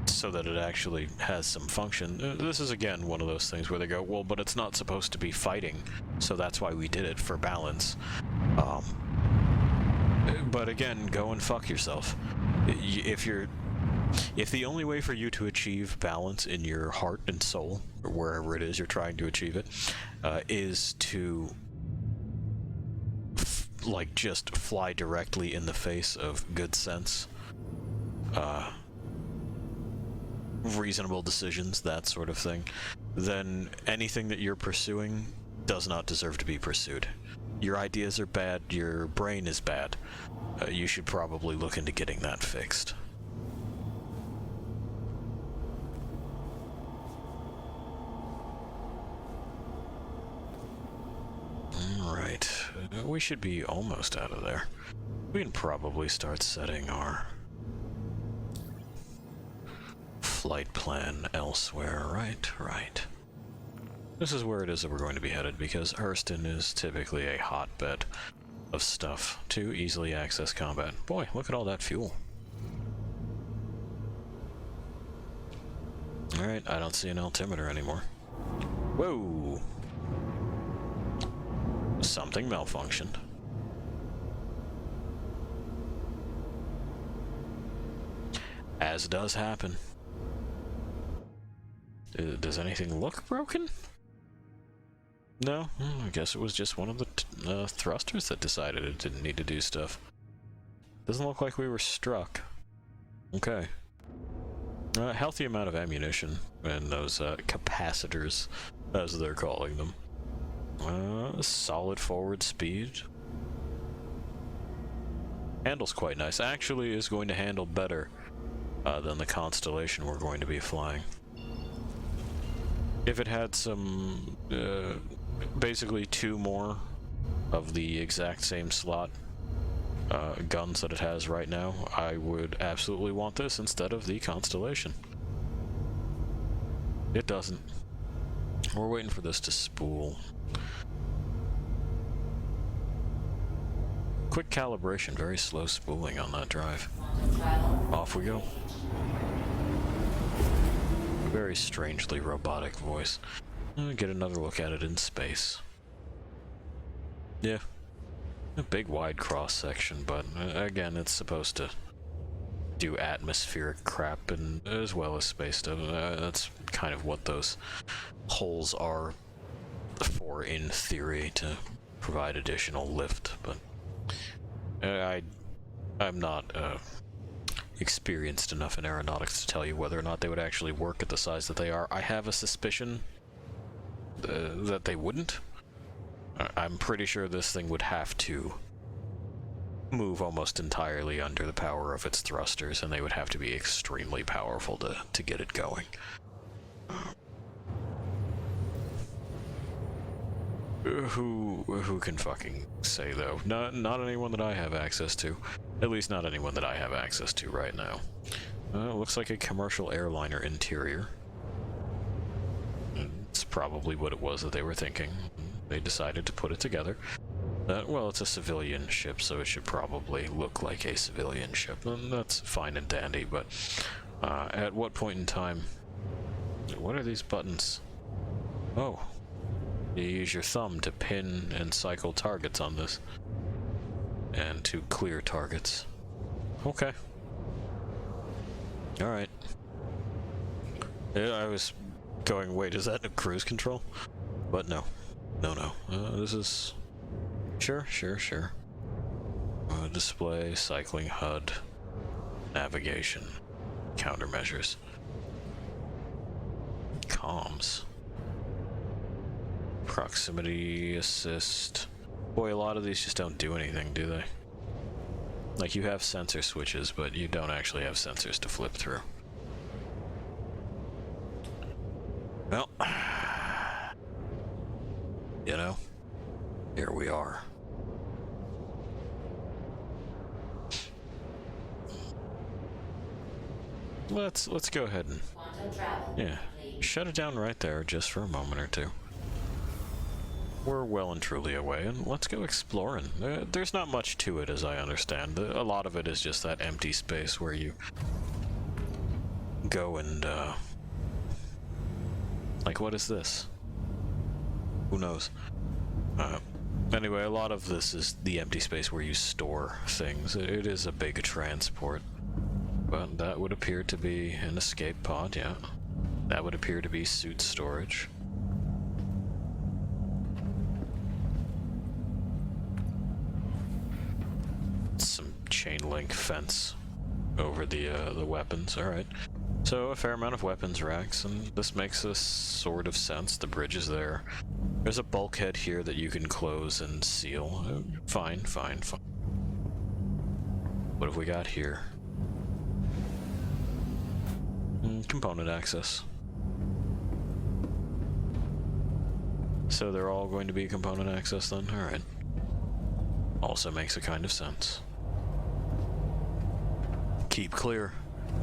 So that it actually has some function. This is again one of those things where they go, well, but it's not supposed to be fighting, so that's why we did it, for balance. But again, go and fuck yourself. If the only way for you to achieve balance in your heart and soul, or wherever it is you're trying to achieve it, is to like just fly directly in the face of good sense, reasonable decisions, that sort of thing, then anything that you're pursuing does not deserve to be pursued. Your ideas are bad, your brain is bad. You should probably look into getting that fixed. Alright, we should be almost out of there. We can probably start setting our flight plan elsewhere. Right. This is where it is that we're going to be headed, because Hurston is typically a hotbed of stuff to easily access combat. Boy, look at all that fuel. Alright, I don't see an altimeter anymore. Whoa! Something malfunctioned. As does happen. Does anything look broken? No? I guess it was just one of the thrusters that decided it didn't need to do stuff. Doesn't look like we were struck. Okay. Healthy amount of ammunition and those capacitors, as they're calling them. Solid forward speed. Handles quite nice. Actually is going to handle better than the Constellation we're going to be flying. If it had some, basically two more of the exact same slot guns that it has right now, I would absolutely want this instead of the Constellation. It doesn't. We're waiting for this to spool. Quick calibration, very slow spooling on that drive. Off we go. Very strangely robotic voice. Get another look at it in space. Yeah. A big wide cross section, but again, it's supposed to do atmospheric crap and as well as space stuff. That's kind of what those holes are for in theory, to provide additional lift, but I'm not experienced enough in aeronautics to tell you whether or not they would actually work at the size that they are. I have a suspicion that they wouldn't. I'm pretty sure this thing would have to move almost entirely under the power of its thrusters, and they would have to be extremely powerful to get it going. Who can fucking say, though? Not anyone that I have access to. At least not anyone that I have access to right now. It looks like a commercial airliner interior. It's probably what it was that they were thinking. They decided to put it together. Well, it's a civilian ship, so it should probably look like a civilian ship, and that's fine and dandy, but at what point in time... What are these buttons? Oh. You use your thumb to pin and cycle targets on this. And to clear targets. Okay. Alright. Yeah, I was going, wait, is that a cruise control? But no. No. This is... Sure. Display, cycling HUD, navigation, countermeasures. Comms. Proximity assist. Boy, a lot of these just don't do anything, do they? Like, you have sensor switches, but you don't actually have sensors to flip through. Well, you know, here we are. Let's go ahead and shut it down right there just for a moment or two. We're well and truly away, and let's go exploring. There's not much to it, as I understand. A lot of it is just that empty space where you go and, like, what is this? Who knows? Anyway, a lot of this is the empty space where you store things. It is a big transport. But that would appear to be an escape pod, yeah. That would appear to be suit storage. Some chain link fence over the weapons, alright. So a fair amount of weapons racks, and this makes a sort of sense. The bridge is there. There's a bulkhead here that you can close and seal. Fine. What have we got here? Component access. So they're all going to be component access then? Alright. Also makes a kind of sense. Keep clear.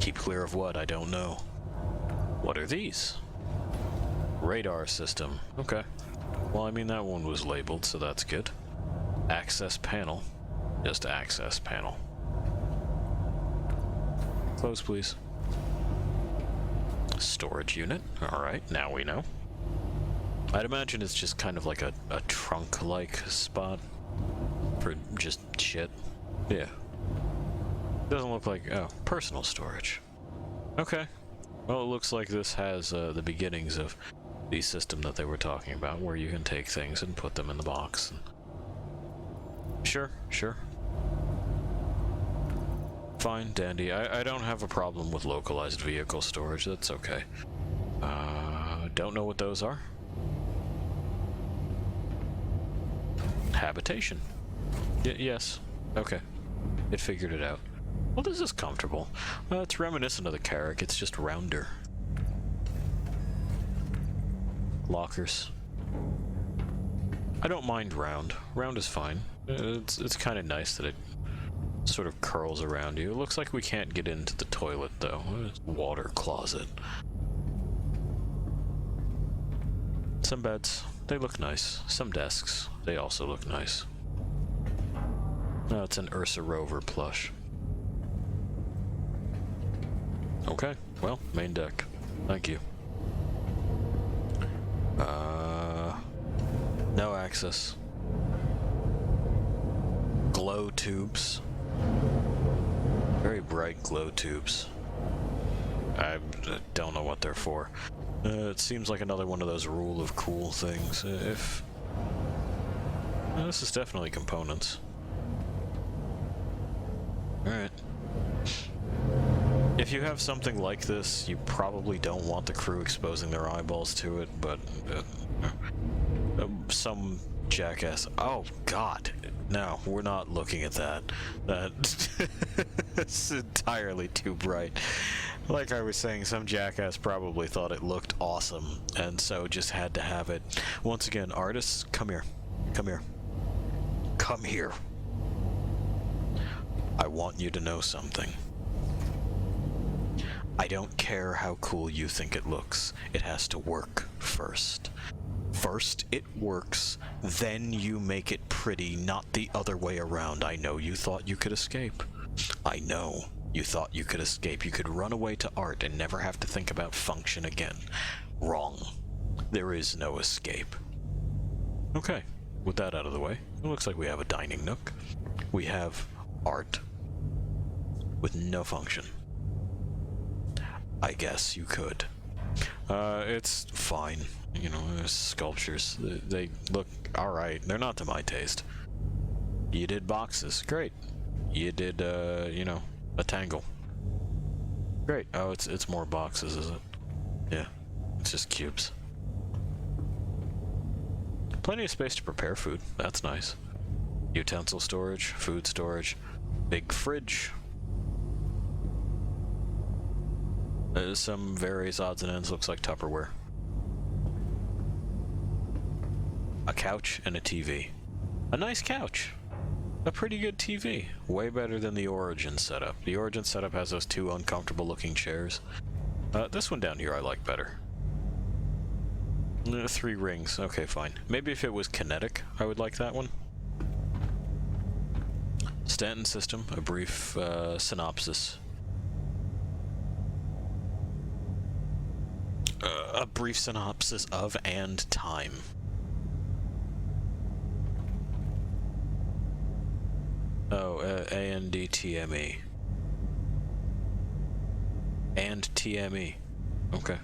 Keep clear of what? I don't know. What are these? Radar system. Okay. Well, I mean, that one was labeled, so that's good. Access panel. Just access panel. Close, please. Storage unit. Alright, now we know. I'd imagine it's just kind of like a trunk-like spot for just shit. Yeah. Doesn't look like... oh, personal storage. Okay. Well, it looks like this has the beginnings of the system that they were talking about, where you can take things and put them in the box. Sure. Fine, dandy. I don't have a problem with localized vehicle storage. That's okay. Don't know what those are. Habitation. Yes. Okay. It figured it out. Well, this is comfortable. It's reminiscent of the Carrack. It's just rounder. Lockers. I don't mind round. Round is fine. It's kind of nice that it sort of curls around you. It looks like we can't get into the toilet, though. Water closet. Some beds. They look nice. Some desks. They also look nice. Oh, it's an Ursa Rover plush. Okay, well, main deck. Thank you. No access. Glow tubes. Very bright glow tubes. I don't know what they're for. It seems like another one of those rule of cool things. This is definitely components. Alright. If you have something like this, you probably don't want the crew exposing their eyeballs to it, but Some jackass. Oh God, no, we're not looking at that. That's entirely too bright. Like I was saying, some jackass probably thought it looked awesome, and so just had to have it. Once again, artists, come here. Come here. Come here. I want you to know something. I don't care how cool you think it looks. It has to work first. First it works, then you make it pretty, not the other way around. I know you thought you could escape. I know you thought you could escape. You could run away to art and never have to think about function again. Wrong. There is no escape. Okay, with that out of the way, it looks like we have a dining nook. We have art with no function. I guess you could. It's fine. You know, there's sculptures. They look alright. They're not to my taste. You did boxes. Great. You did, you know, a tangle. Great. Oh, it's more boxes, is it? Yeah. It's just cubes. Plenty of space to prepare food. That's nice. Utensil storage, food storage, big fridge. Some various odds and ends. Looks like Tupperware. A couch and a TV. A nice couch. A pretty good TV. Way better than the Origin setup. The Origin setup has those two uncomfortable looking chairs. This one down here I like better. 3 rings. Okay, fine. Maybe if it was kinetic, I would like that one. Stanton system. A brief synopsis. A brief synopsis of and time. Oh, ANDTME. And TME. Okay.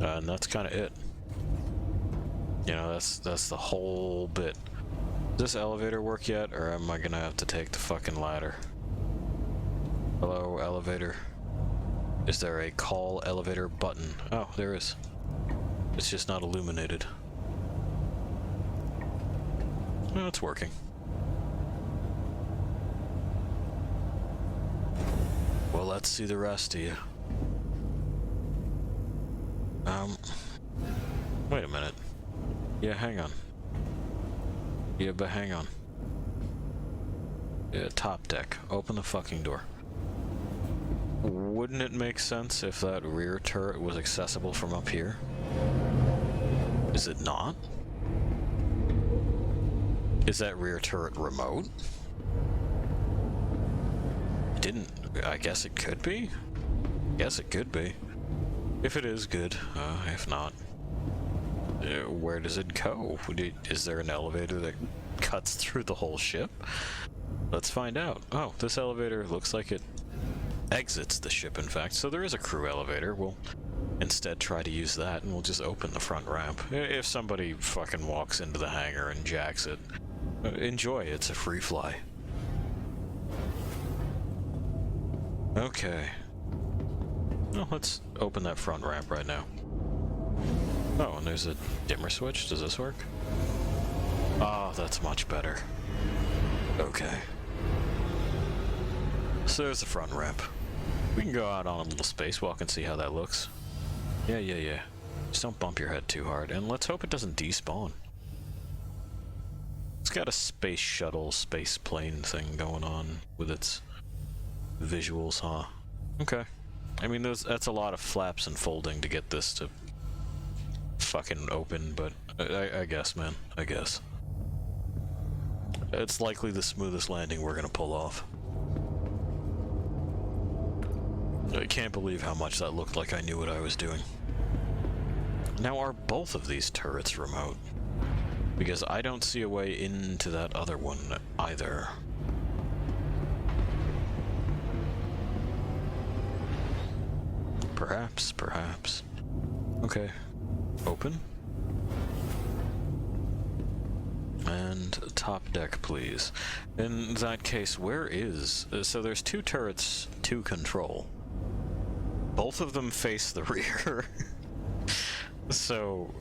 And that's kind of it. You know, that's the whole bit. Does this elevator work yet, or am I gonna have to take the fucking ladder? Hello, elevator. Is there a call elevator button? Oh, there is. It's just not illuminated. Well, it's working. Well, let's see the rest of you. Wait a minute. Yeah, hang on. Yeah, but hang on. Yeah, top deck. Open the fucking door. Wouldn't it make sense if that rear turret was accessible from up here? Is it not? Is that rear turret remote? Didn't... I guess it could be? Guess it could be. If it is, good. If not... where does it go? Is there an elevator that cuts through the whole ship? Let's find out. Oh, this elevator looks like it exits the ship, in fact. So there is a crew elevator. We'll instead try to use that, and we'll just open the front ramp. If somebody fucking walks into the hangar and jacks it, enjoy. It's a free fly. Okay. Well, let's open that front ramp right now. Oh, and there's a dimmer switch. Does this work? Oh, that's much better. Okay. So there's the front ramp. We can go out on a little spacewalk and see how that looks. Yeah. Just don't bump your head too hard, and let's hope it doesn't despawn. It's got a space shuttle, space plane thing going on with its visuals, huh? Okay. I mean, that's a lot of flaps and folding to get this to fucking open, but I guess, man. I guess. It's likely the smoothest landing we're gonna pull off. I can't believe how much that looked like I knew what I was doing. Now, are both of these turrets remote? Because I don't see a way into that other one either. Perhaps. Okay. Open. And and top deck, please. In that case, where is... so there's 2 turrets to control. Both of them face the rear. So...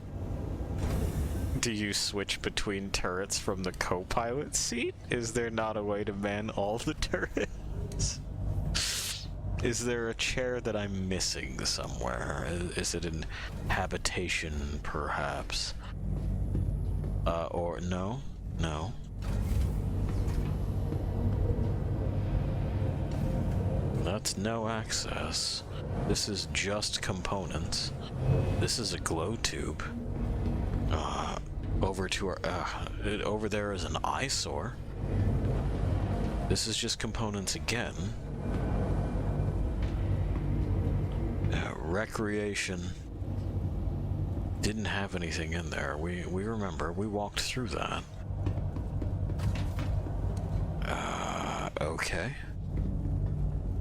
do you switch between turrets from the co-pilot seat? Is there not a way to man all the turrets? Is there a chair that I'm missing somewhere? Is it in habitation, perhaps? Or no? No. That's no access. This is just components. This is a glow tube. Over to our... over there is an eyesore. This is just components again. Recreation. Didn't have anything in there. We remember. We walked through that. Okay.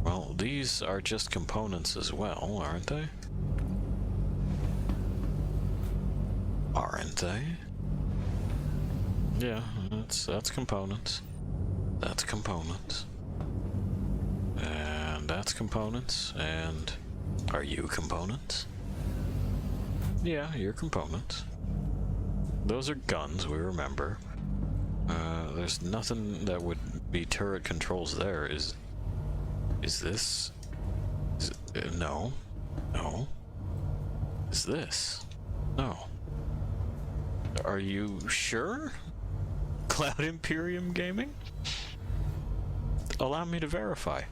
Well, these are just components as well, aren't they? Aren't they? Yeah, that's components. That's components. And that's components. And are you components? Yeah, you're components. Those are guns, we remember. There's nothing that would be turret controls there. Is this? No. No. Is this? No. Are you sure? Cloud Imperium Gaming? Allow me to verify.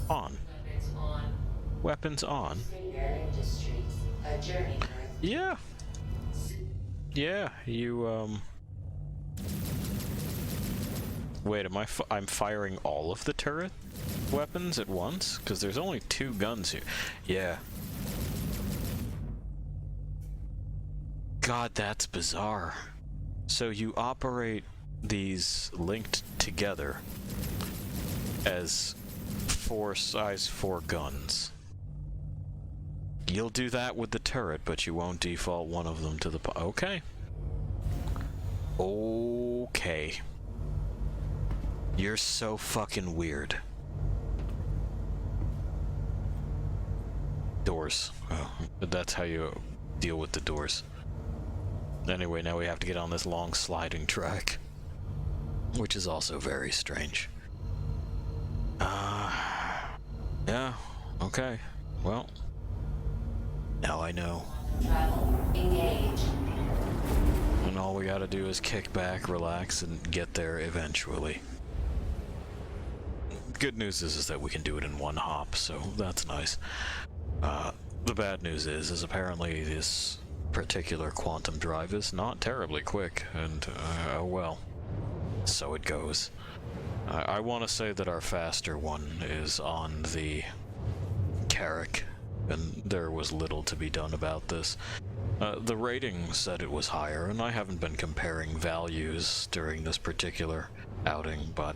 On. Weapons on. Weapons on. Finger Industries. A journey. Yeah. Yeah, you, Wait, I'm firing all of the turret weapons at once? Because there's only 2 guns here. Yeah. God, that's bizarre. So you operate these linked together as 4 size 4 guns. You'll do that with the turret, but you won't default one of them to the... Okay. Okay. You're so fucking weird. Doors. Oh, that's how you deal with the doors. Anyway, now we have to get on this long sliding track, which is also very strange. Yeah, okay. Well, now I know. Travel. Engage. And all we gotta do is kick back, relax, and get there eventually. Good news is that we can do it in one hop, so that's nice. The bad news is apparently this particular quantum drive is not terribly quick, and oh well, so it goes. I want to say that our faster one is on the Carrick, and there was little to be done about this. The rating said it was higher, and I haven't been comparing values during this particular outing, but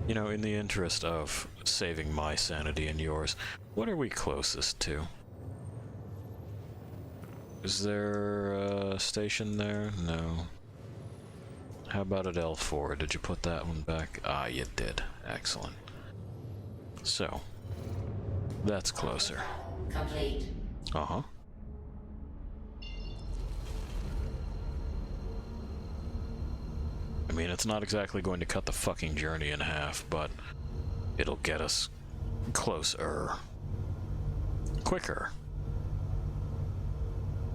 you know, in the interest of saving my sanity and yours, what are we closest to? Is there a station there? No. How about at L4? Did you put that one back? Ah, you did. Excellent. So, that's closer. Complete. Uh-huh. I mean, it's not exactly going to cut the fucking journey in half, but it'll get us closer. Quicker.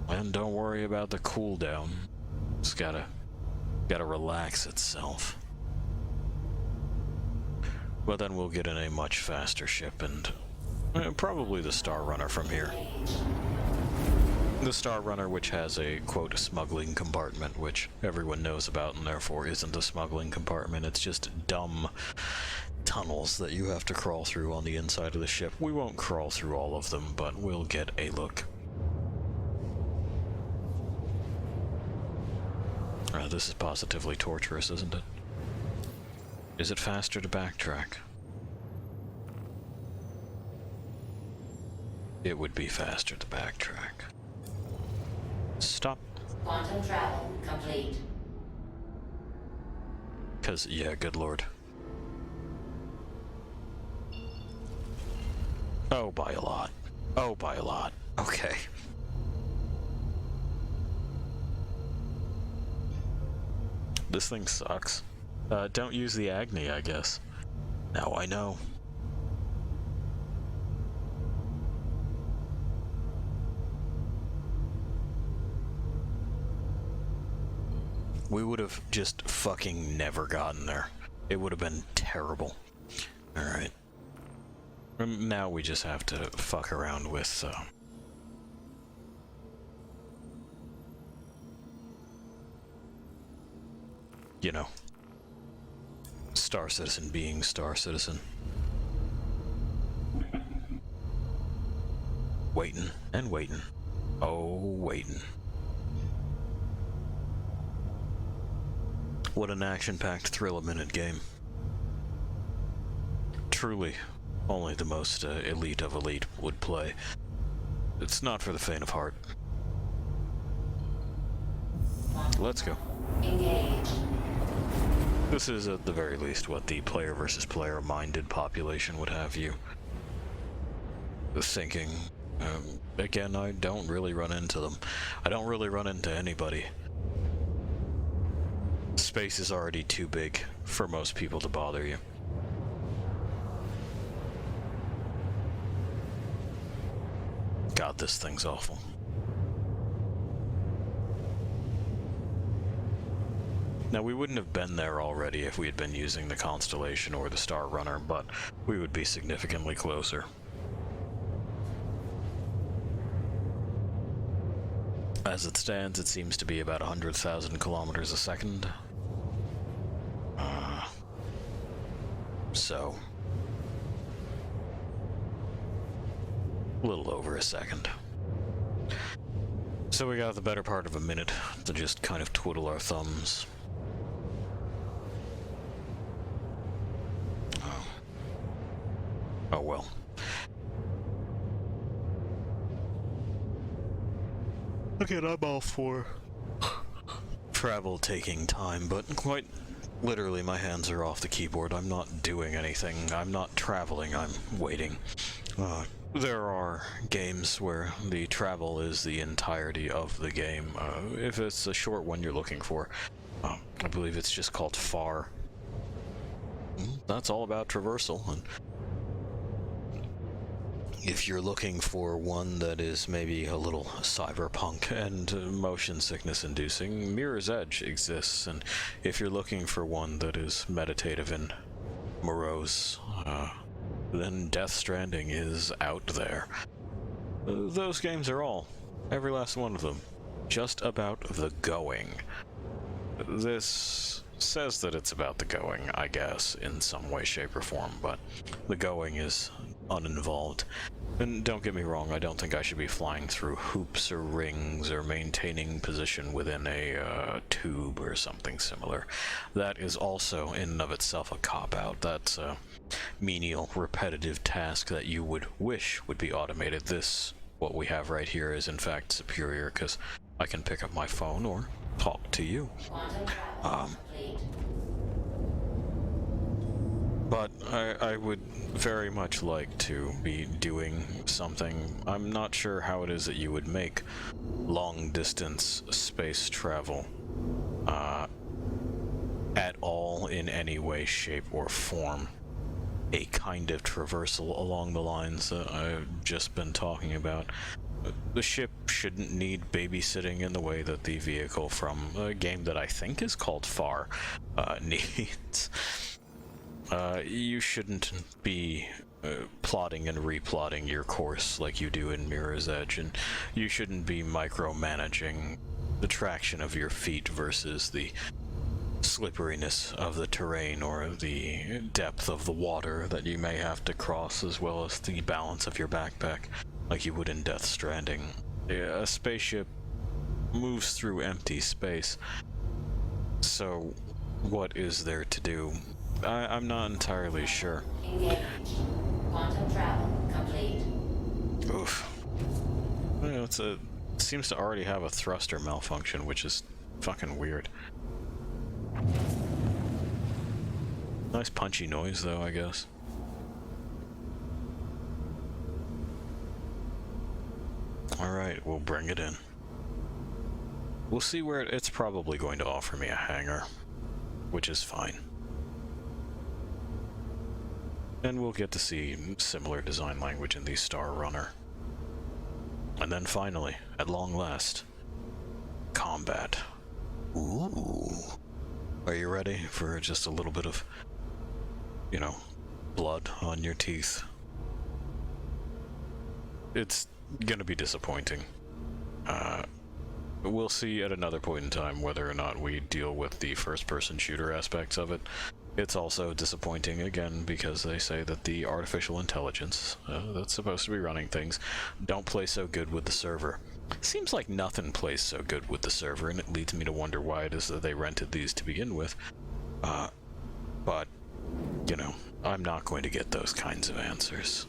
And don't worry about the cooldown. It's gotta relax itself. But then we'll get in a much faster ship and probably the Star Runner from here. The Star Runner, which has a, quote, smuggling compartment, which everyone knows about and therefore isn't a smuggling compartment. It's just dumb tunnels that you have to crawl through on the inside of the ship. We won't crawl through all of them, but we'll get a look. This is positively torturous, isn't it? Is it faster to backtrack? It would be faster to backtrack. Stop. Quantum travel complete. Cause, yeah, good lord. Oh, by a lot. Oh, by a lot. Okay. This thing sucks. Don't use the Agni, I guess. Now I know. We would have just fucking never gotten there. It would have been terrible. Alright. Now we just have to fuck around with, you know, Star Citizen being Star Citizen. Waiting and waiting. Oh, waiting. What an action-packed thrill-a-minute game. Truly, only the most elite of elite would play. It's not for the faint of heart. Let's go. Engage. This is at the very least what the player versus player minded population would have you thinking. Again, I don't really run into them. I don't really run into anybody. Space is already too big for most people to bother you. God, this thing's awful. Now, we wouldn't have been there already if we had been using the Constellation or the Star Runner, but we would be significantly closer. As it stands, it seems to be about 100,000 kilometers a second. So, a little over a second. So we got the better part of a minute to just kind of twiddle our thumbs. Oh well. Again, I'm all for travel taking time, but quite literally my hands are off the keyboard. I'm not doing anything. I'm not traveling. I'm waiting. There are games where the travel is the entirety of the game. If it's a short one you're looking for, I believe it's just called Far. That's all about traversal. And if you're looking for one that is maybe a little cyberpunk and motion sickness inducing, Mirror's Edge exists, and if you're looking for one that is meditative and morose, then Death Stranding is out there. Those games are all, every last one of them, just about the going. This says that it's about the going, I guess, in some way, shape, or form, but the going is uninvolved. And don't get me wrong, I don't think I should be flying through hoops or rings or maintaining position within a tube or something similar. That is also in and of itself a cop-out. That's a menial, repetitive task that you would wish would be automated. This, what we have right here, is in fact superior because I can pick up my phone or talk to you. But I would very much like to be doing something. I'm not sure how it is that you would make long-distance space travel at all in any way, shape, or form a kind of traversal along the lines that I've just been talking about. The ship shouldn't need babysitting in the way that the vehicle from a game that I think is called Far needs. You shouldn't be plotting and replotting your course like you do in Mirror's Edge, and you shouldn't be micromanaging the traction of your feet versus the slipperiness of the terrain or the depth of the water that you may have to cross, as well as the balance of your backpack, like you would in Death Stranding. A spaceship moves through empty space, so what is there to do? I'm not entirely sure. Engage. Quantum travel complete. Oof. Well, it's a seems to already have a thruster malfunction, which is fucking weird. Nice punchy noise, though, I guess. Alright, we'll bring it in. We'll see where it's probably going to offer me a hangar, which is fine. And we'll get to see similar design language in the Star Runner. And then finally, at long last, combat. Ooh. Are you ready for just a little bit of, you know, blood on your teeth? It's gonna be disappointing. We'll see at another point in time whether or not we deal with the first-person shooter aspects of it. It's also disappointing, again, because they say that the artificial intelligence that's supposed to be running things don't play so good with the server. Seems like nothing plays so good with the server, and it leads me to wonder why it is that they rented these to begin with. But, you know, I'm not going to get those kinds of answers.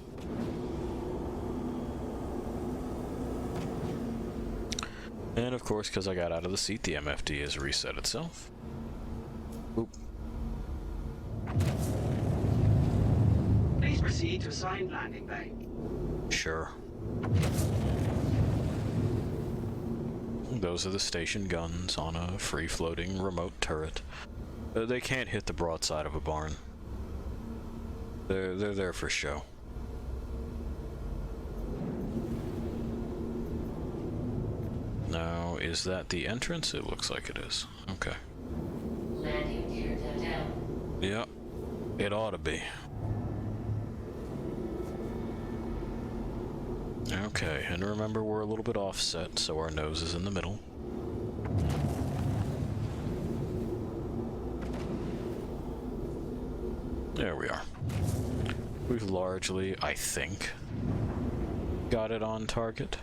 And of course, because I got out of the seat, the MFD has reset itself. Oop. Please proceed to assigned landing bay. Sure. Those are the station guns on a free-floating remote turret. They can't hit the broadside of a barn. They're there for show. Now, is that the entrance? It looks like it is. Okay. Landing gear down. Yep. It ought to be. Okay, and remember we're a little bit offset, so our nose is in the middle. There we are. We've largely, I think, got it on target.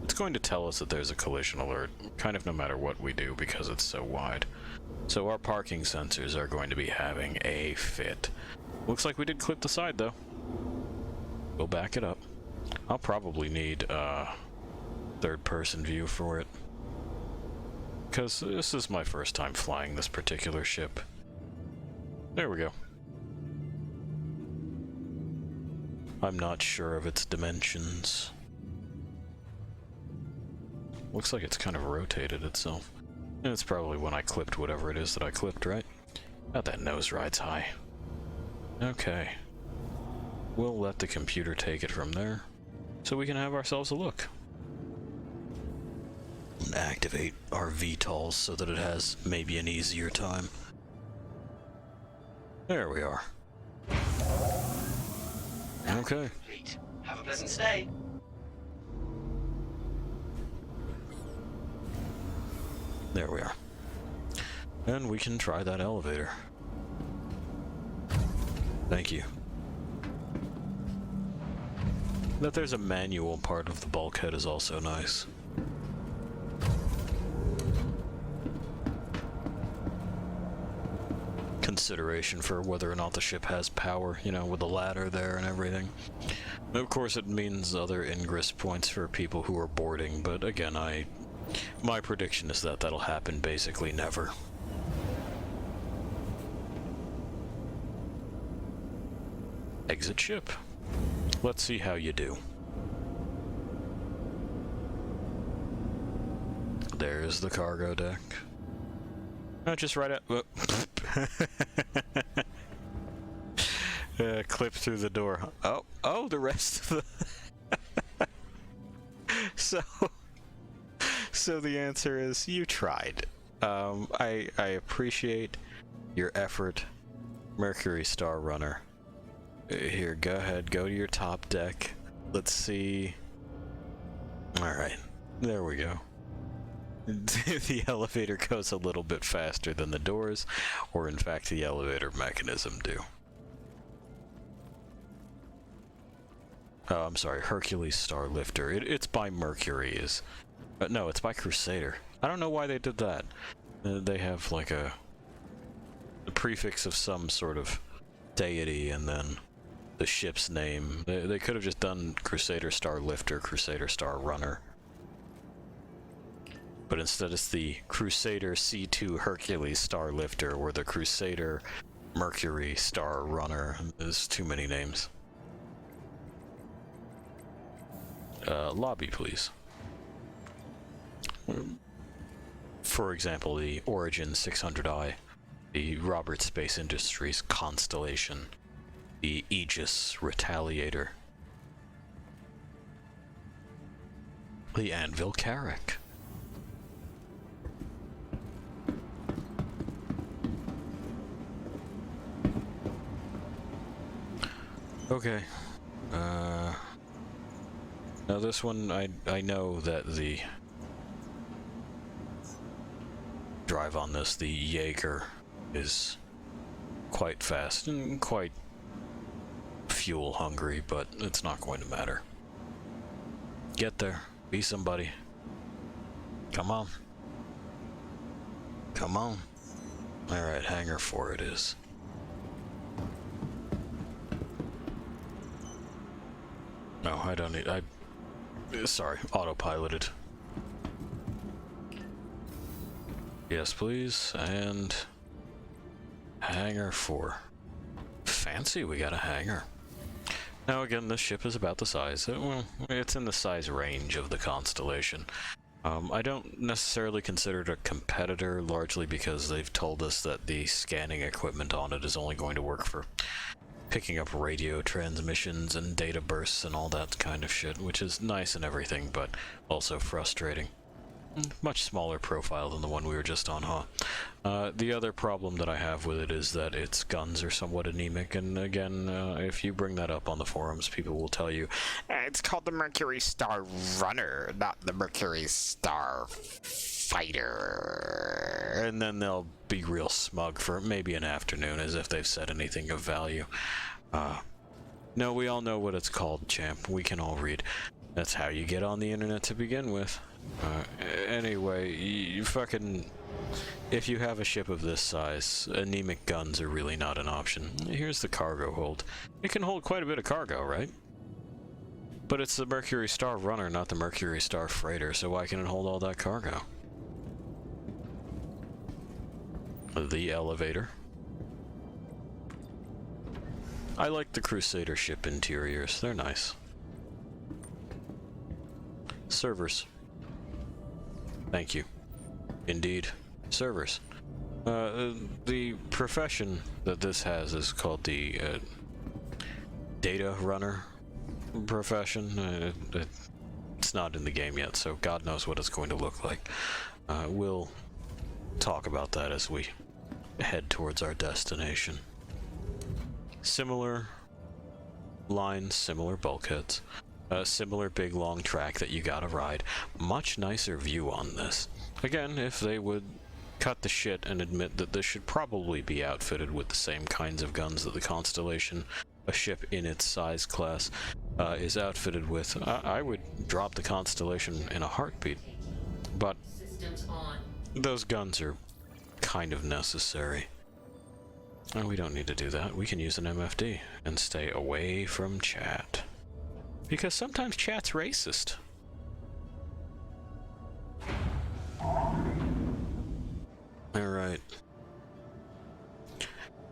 It's going to tell us that there's a collision alert, kind of no matter what we do because it's so wide. So our parking sensors are going to be having a fit. Looks like we did clip the side though. We'll back it up. I'll probably need a third-person view for it, because this is my first time flying this particular ship. There we go. I'm not sure of its dimensions. Looks like it's kind of rotated itself. And it's probably when I clipped whatever it is that I clipped, right? Not that nose rides high. Okay. We'll let the computer take it from there, so we can have ourselves a look. And activate our VTOLs so that it has maybe an easier time. There we are. Okay. Complete. Have a pleasant stay. There we are. And we can try that elevator. Thank you. That there's a manual part of the bulkhead is also nice. Consideration for whether or not the ship has power, you know, with the ladder there and everything. And of course it means other ingress points for people who are boarding, but again, my prediction is that that'll happen basically never. Exit ship. Let's see how you do. There's the cargo deck. Oh, just right out. Clip through the door. Oh, the rest of the. So the answer is you tried. I appreciate your effort, Mercury Star Runner. Here, go ahead, go to your top deck. Let's see. Alright, there we go. The elevator goes a little bit faster than the doors, or in fact the elevator mechanism do. Oh, I'm sorry, Hercules Star Lifter. It's by Mercury. No, it's by Crusader. I don't know why they did that. They have like a prefix of some sort of deity and then the ship's name. They could have just done Crusader Star Lifter, Crusader Star Runner. but instead it's the Crusader C2 Hercules Star Lifter or the Crusader Mercury Star Runner. There's too many names. Lobby, please. For example, the Origin 600i, the Robert Space Industries Constellation, the Aegis Retaliator, the Anvil Carrack. Okay. Now this one, I know that the drive on this, the Jaeger, is quite fast and quite fuel hungry, but it's not going to matter. Get there. Be somebody. Come on. Come on. Alright, hangar 4 it is. No, I don't need... Sorry, autopiloted. Yes, please, and... hangar 4. Fancy, we got a hangar. Now again, this ship is about the size, well, it's in the size range of the Constellation. I don't necessarily consider it a competitor, largely because they've told us that the scanning equipment on it is only going to work for picking up radio transmissions and data bursts and all that kind of shit, which is nice and everything, but also frustrating. Much smaller profile than the one we were just on, huh? The other problem that I have with it is that its guns are somewhat anemic, and again, if you bring that up on the forums, people will tell you, it's called the Mercury Star Runner, not the Mercury Star Fighter. And then they'll be real smug for maybe an afternoon, as if they've said anything of value. No, we all know what it's called, champ. We can all read. That's how you get on the internet to begin with. Anyway, you fucking... if you have a ship of this size, anemic guns are really not an option. Here's the cargo hold. It can hold quite a bit of cargo, right? But it's the Mercury Star Runner, not the Mercury Star Freighter, so why can it hold all that cargo? The elevator. I like the Crusader ship interiors, they're nice. Servers. Thank you. Indeed. Servers. The profession that this has is called the data runner profession. It's not in the game yet, so God knows what it's going to look like. We'll talk about that as we head towards our destination. Similar lines, similar bulkheads. Similar big long track that you gotta ride. Much nicer view on this. Again, if they would cut the shit and admit that this should probably be outfitted with the same kinds of guns that the Constellation, a ship in its size class, is outfitted with, I would drop the Constellation in a heartbeat. But Systems on. those guns are kind of necessary. And we don't need to do that. We can use an MFD and stay away from chat. Because sometimes chat's racist. Alright.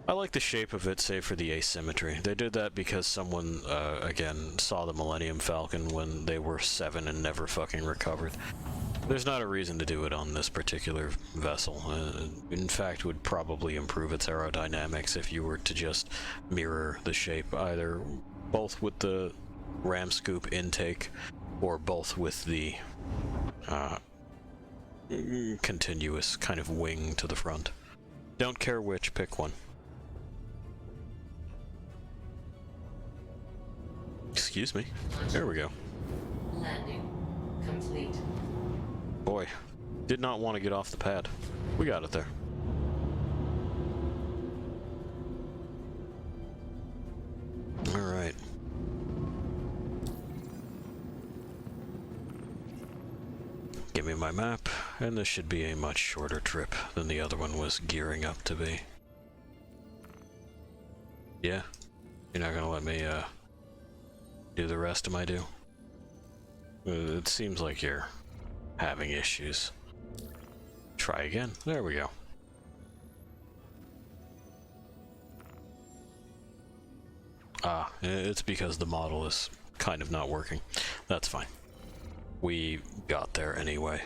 I like the shape of it, save for the asymmetry. They did that because someone, again, saw the Millennium Falcon when they were 7 and never fucking recovered. There's not a reason to do it on this particular vessel. In fact, would probably improve its aerodynamics if you were to just mirror the shape, either both with the ram scoop intake or both with the continuous kind of wing to the front. Don't care which, pick one. Excuse me. There we go. Landing complete. Boy, did not want to get off the pad. We got it there. Alright. Give me my map, and this should be a much shorter trip than the other one was gearing up to be. Yeah? You're not gonna let me, do the rest of my do? It seems like you're having issues. Try again. There we go. Ah, it's because the model is kind of not working. That's fine. We got there anyway.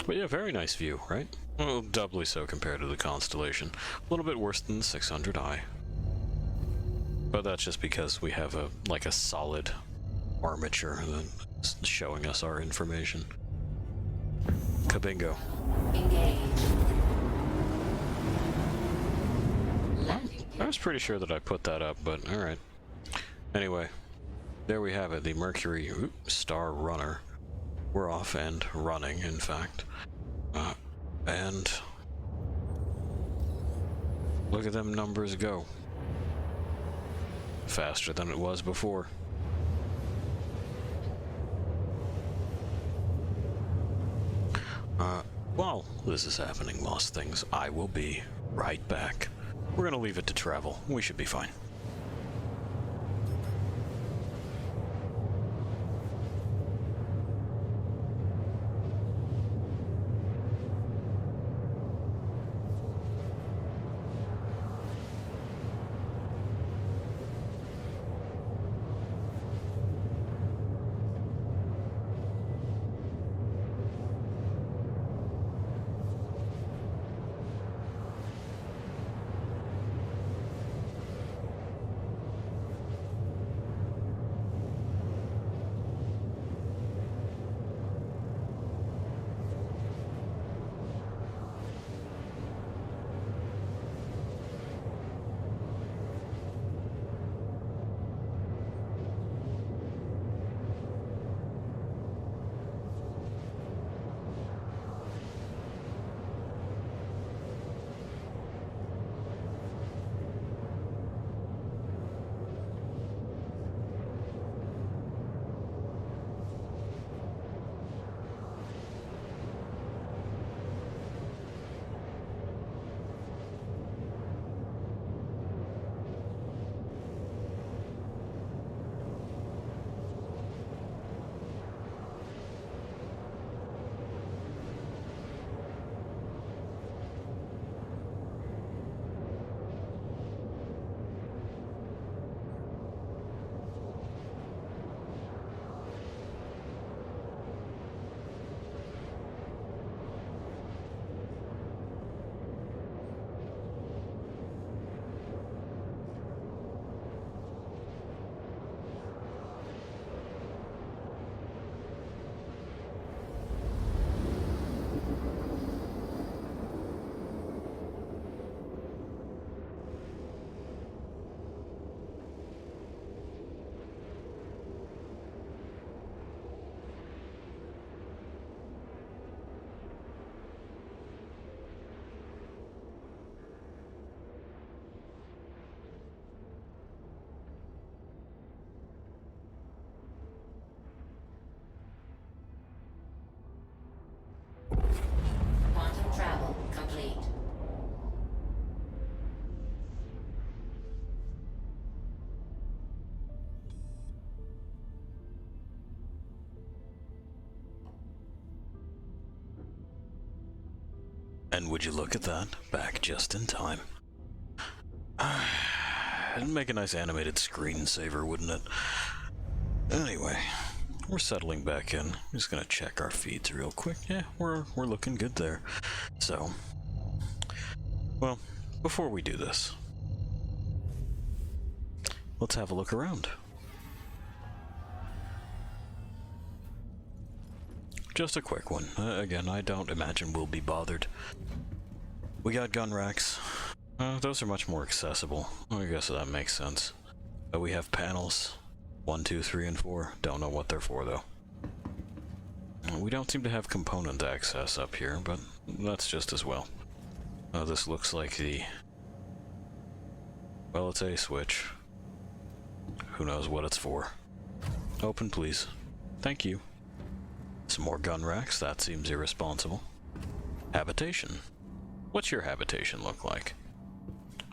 But yeah, very nice view, right? Well, doubly so compared to the Constellation. A little bit worse than the 600i. But that's just because we have a solid armature that's showing us our information. Kabingo. Engage. I was pretty sure that I put that up, but alright. Anyway, there we have it, the Mercury Star Runner. We're off and running, in fact. And look at them numbers go. Faster than it was before. While this is happening, Lost Things, I will be right back. We're gonna leave it to travel. We should be fine. Quantum travel complete. And would you look at that? Back just in time. It'd make a nice animated screensaver, wouldn't it? Anyway, we're settling back in. I'm just gonna check our feeds real quick. Yeah, we're looking good there. So, well, before we do this, let's have a look around. Just a quick one. Again, I don't imagine we'll be bothered. We got gun racks. Those are much more accessible. I guess that makes sense. We have panels. 1, 2, 3, and 4. Don't know what they're for, though. We don't seem to have component access up here, but that's just as well. This looks like the... well, it's a switch. Who knows what it's for. Open, please. Thank you. Some more gun racks. That seems irresponsible. Habitation. What's your habitation look like?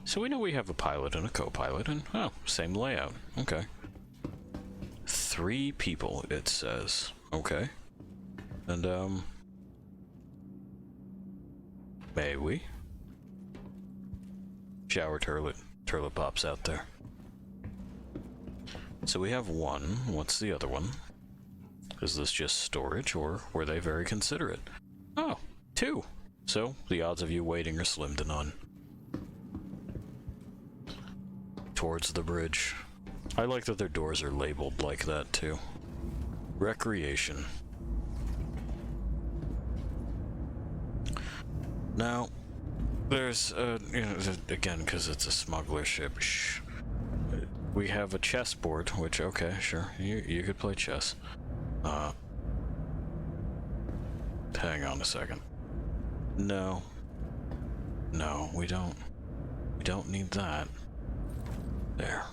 So we know we have a pilot and a co-pilot, and, oh, same layout. Okay. 3 people, it says. Okay. And, May we? Shower turlet. Turlet pops out there. So we have one. What's the other one? Is this just storage, or were they very considerate? Oh, two. So the odds of you waiting are slim to none. Towards the bridge. I like that their doors are labeled like that, too. Recreation. Now, there's, you know, again, because it's a smuggler ship, we have a chessboard, which, okay, sure, you could play chess. Hang on a second. No. No, we don't need that. There.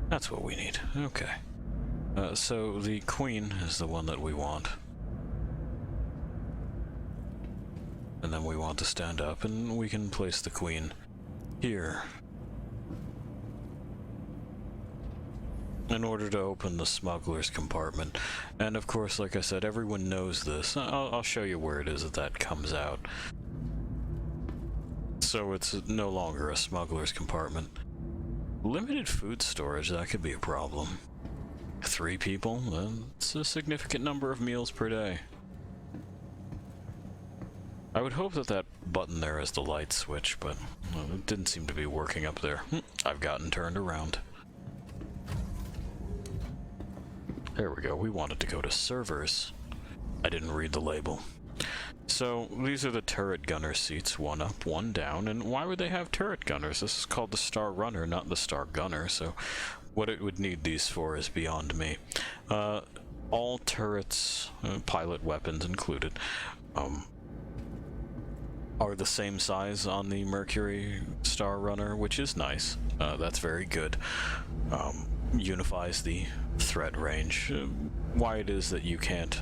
That's what we need. Okay. So the queen is the one that we want. And then we want to stand up, and we can place the queen here. In order to open the Smugglers Compartment. And of course, like I said, everyone knows this. I'll show you where it is that comes out. So it's no longer a Smugglers Compartment. Limited food storage, that could be a problem. 3 people, that's a significant number of meals per day. I would hope that that button there is the light switch, but it didn't seem to be working up there. I've gotten turned around. There we go, we wanted to go to servers. I didn't read the label. So, these are the turret gunner seats, 1 up, 1 down, and why would they have turret gunners? This is called the Star Runner, not the Star Gunner, so what it would need these for is beyond me. All turrets, pilot weapons included, are the same size on the Mercury Star Runner, which is nice. That's very good. Unifies the threat range. Why it is that you can't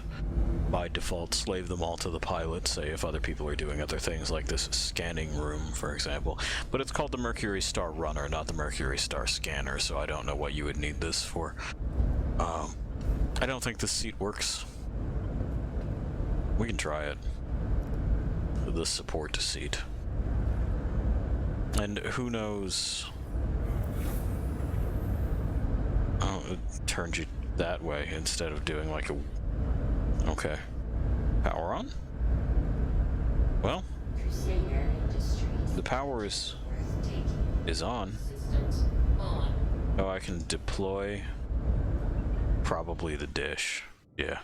by default slave them all to the pilot, say if other people are doing other things like this scanning room, for example. But it's called the Mercury Star Runner, not the Mercury Star Scanner, so I don't know what you would need this for. I don't think this seat works. We can try it. The support seat. And who knows... Oh, it turned you that way instead of doing like a... Okay. Power on? Well, the power is on. Oh, I can deploy probably the dish. Yeah.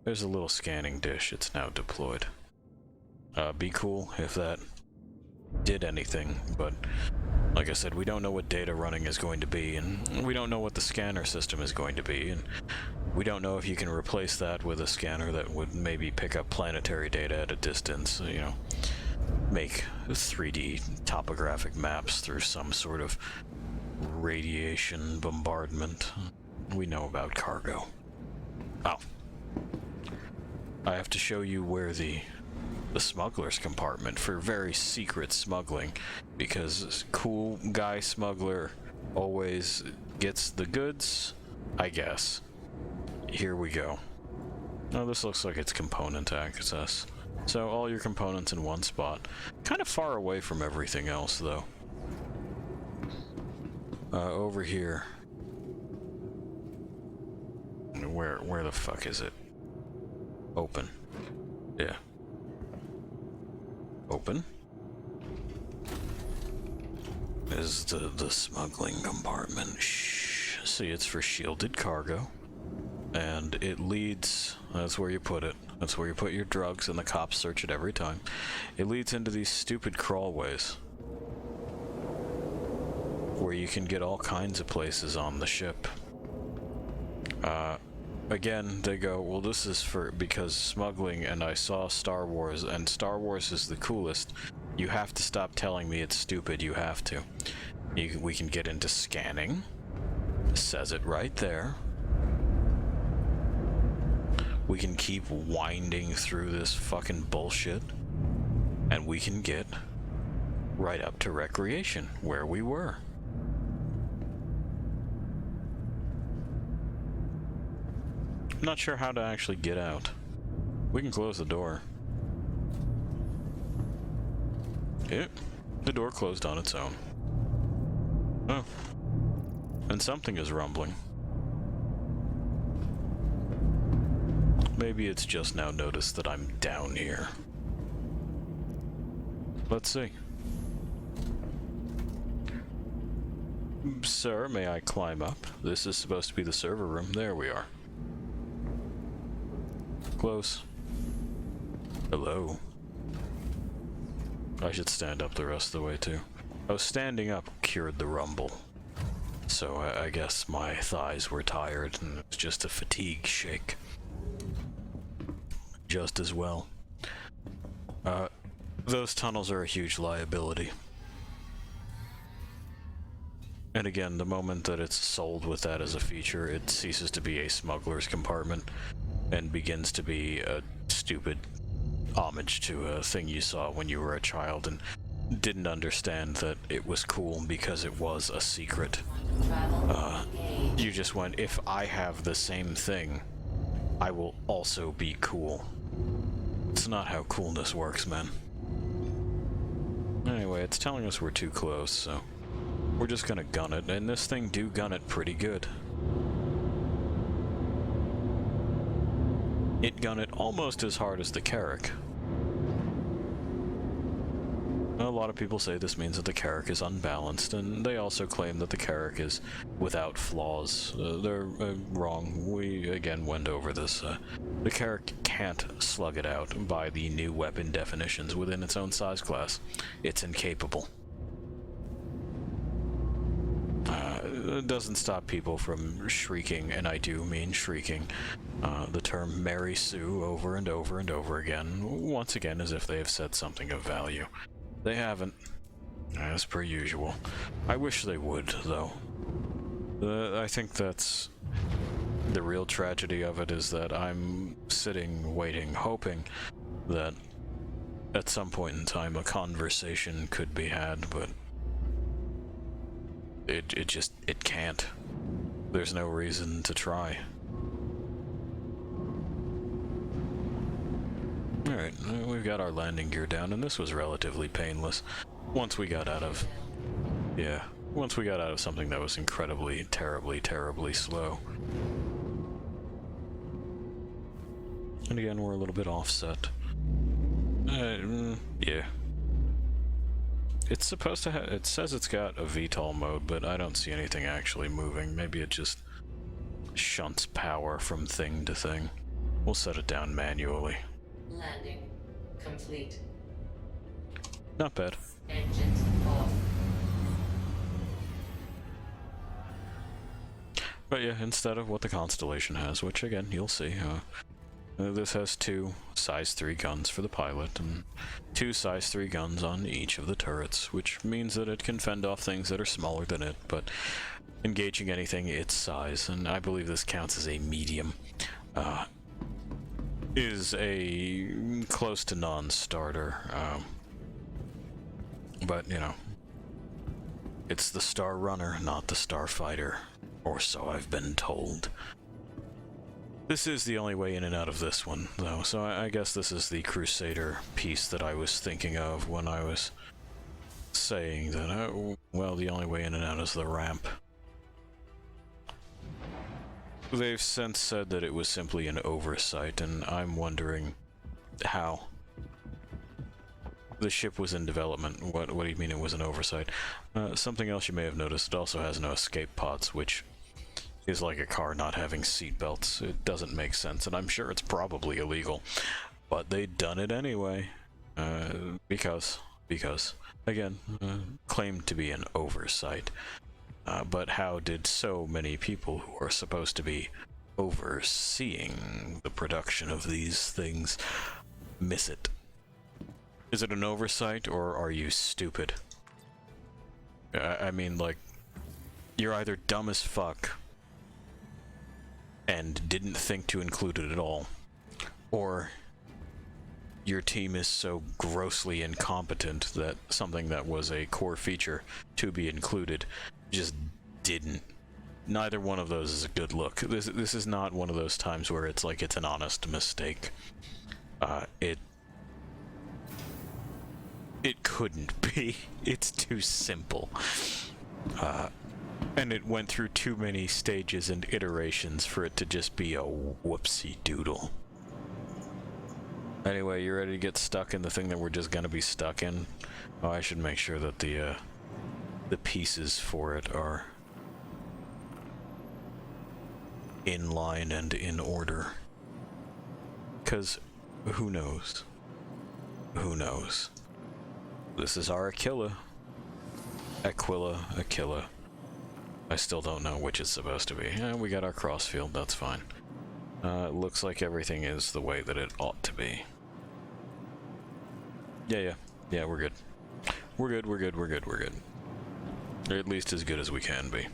There's a little scanning dish. It's now deployed. Be cool if that did anything, but like I said, we don't know what data running is going to be, and we don't know what the scanner system is going to be, and we don't know if you can replace that with a scanner that would maybe pick up planetary data at a distance, you know, make 3D topographic maps through some sort of radiation bombardment. We know about cargo. Oh. I have to show you where the Smugglers Compartment for very secret smuggling, because cool guy smuggler always gets the goods, I guess. Here we go. Oh, this looks like it's component access. So all your components in one spot. Kind of far away from everything else, though. Over here. Where the fuck is it? Open. Yeah. Open. Is the smuggling compartment. Shh. See, it's for shielded cargo. And it leads, that's where you put it. That's where you put your drugs, and the cops search it every time. It leads into these stupid crawlways, where you can get all kinds of places on the ship. Again, they go, well, this is for, because smuggling, and I saw Star Wars, and Star Wars is the coolest. You have to stop telling me it's stupid, you have to. We can get into scanning. It says it right there. We can keep winding through this fucking bullshit, and we can get right up to recreation, where we were. I'm not sure how to actually get out. We can close the door. Yeah, the door closed on its own. Oh. And something is rumbling. Maybe it's just now noticed that I'm down here. Let's see. Sir, may I climb up? This is supposed to be the server room. There we are. Close. Hello. I should stand up the rest of the way too. Oh, standing up cured the rumble. So I guess my thighs were tired and it was just a fatigue shake. Just as well. Those tunnels are a huge liability. And again, the moment that it's sold with that as a feature, it ceases to be a smuggler's compartment and begins to be a stupid homage to a thing you saw when you were a child and didn't understand that it was cool because it was a secret. You just went, if I have the same thing, I will also be cool. It's not how coolness works, man. Anyway, it's telling us we're too close, so we're just gonna gun it, and this thing do gun it pretty good. It gun it almost as hard as the Carrack. A lot of people say this means that the Carrack is unbalanced, and they also claim that the Carrack is without flaws. They're wrong. We again went over this. The Carrack can't slug it out by the new weapon definitions within its own size class. It's incapable. It doesn't stop people from shrieking, and I do mean shrieking, the term Mary Sue over and over and over again, once again as if they have said something of value. They haven't, as per usual. I wish they would, though. I think that's the real tragedy of it, is that I'm sitting, waiting, hoping that at some point in time a conversation could be had, but it can't. There's no reason to try. Alright, we've got our landing gear down, and this was relatively painless. Once we got out of... yeah, once we got out of something that was incredibly, terribly slow. And again, we're a little bit offset. Yeah. It's supposed to have... it says it's got a VTOL mode, but I don't see anything actually moving. Maybe it just shunts power from thing to thing. We'll set it down manually. Landing complete. Not bad. Engines off. But yeah, instead of what the Constellation has, which again, you'll see, this has 2 size 3 guns for the pilot, and 2 size 3 guns on each of the turrets, which means that it can fend off things that are smaller than it, but engaging anything its size, and I believe this counts as a medium, is a close to non-starter, but, you know, it's the Star Runner, not the Starfighter, or so I've been told. This is the only way in and out of this one, though, so I guess this is the Crusader piece that I was thinking of when I was saying that, well, the only way in and out is the ramp. They've since said that it was simply an oversight, and I'm wondering how. The ship was in development. What do you mean it was an oversight? Something else you may have noticed, it also has no escape pods, which is like a car not having seat belts. It doesn't make sense, and I'm sure it's probably illegal. But they done it anyway. Because, again, claimed to be an oversight. But how did so many people who are supposed to be overseeing the production of these things miss it? Is it an oversight, or are you stupid? I mean, like, you're either dumb as fuck and didn't think to include it at all, or your team is so grossly incompetent that something that was a core feature to be included just didn't. Neither one of those is a good look. This is not one of those times where it's like it's an It couldn't be. It's too simple. And it went through too many stages and iterations for it to just be a whoopsie doodle. Anyway, you ready to get stuck in the thing that we're just gonna be stuck in? Oh, I should make sure that the pieces for it are in line and in order. 'Cause who knows? Who knows? This is our Aquila. Aquila. I still don't know which it's supposed to be. Yeah, we got our crossfield, that's fine. It looks like everything is the way that it ought to be. Yeah, we're good. We're good. Or at least as good as we can be.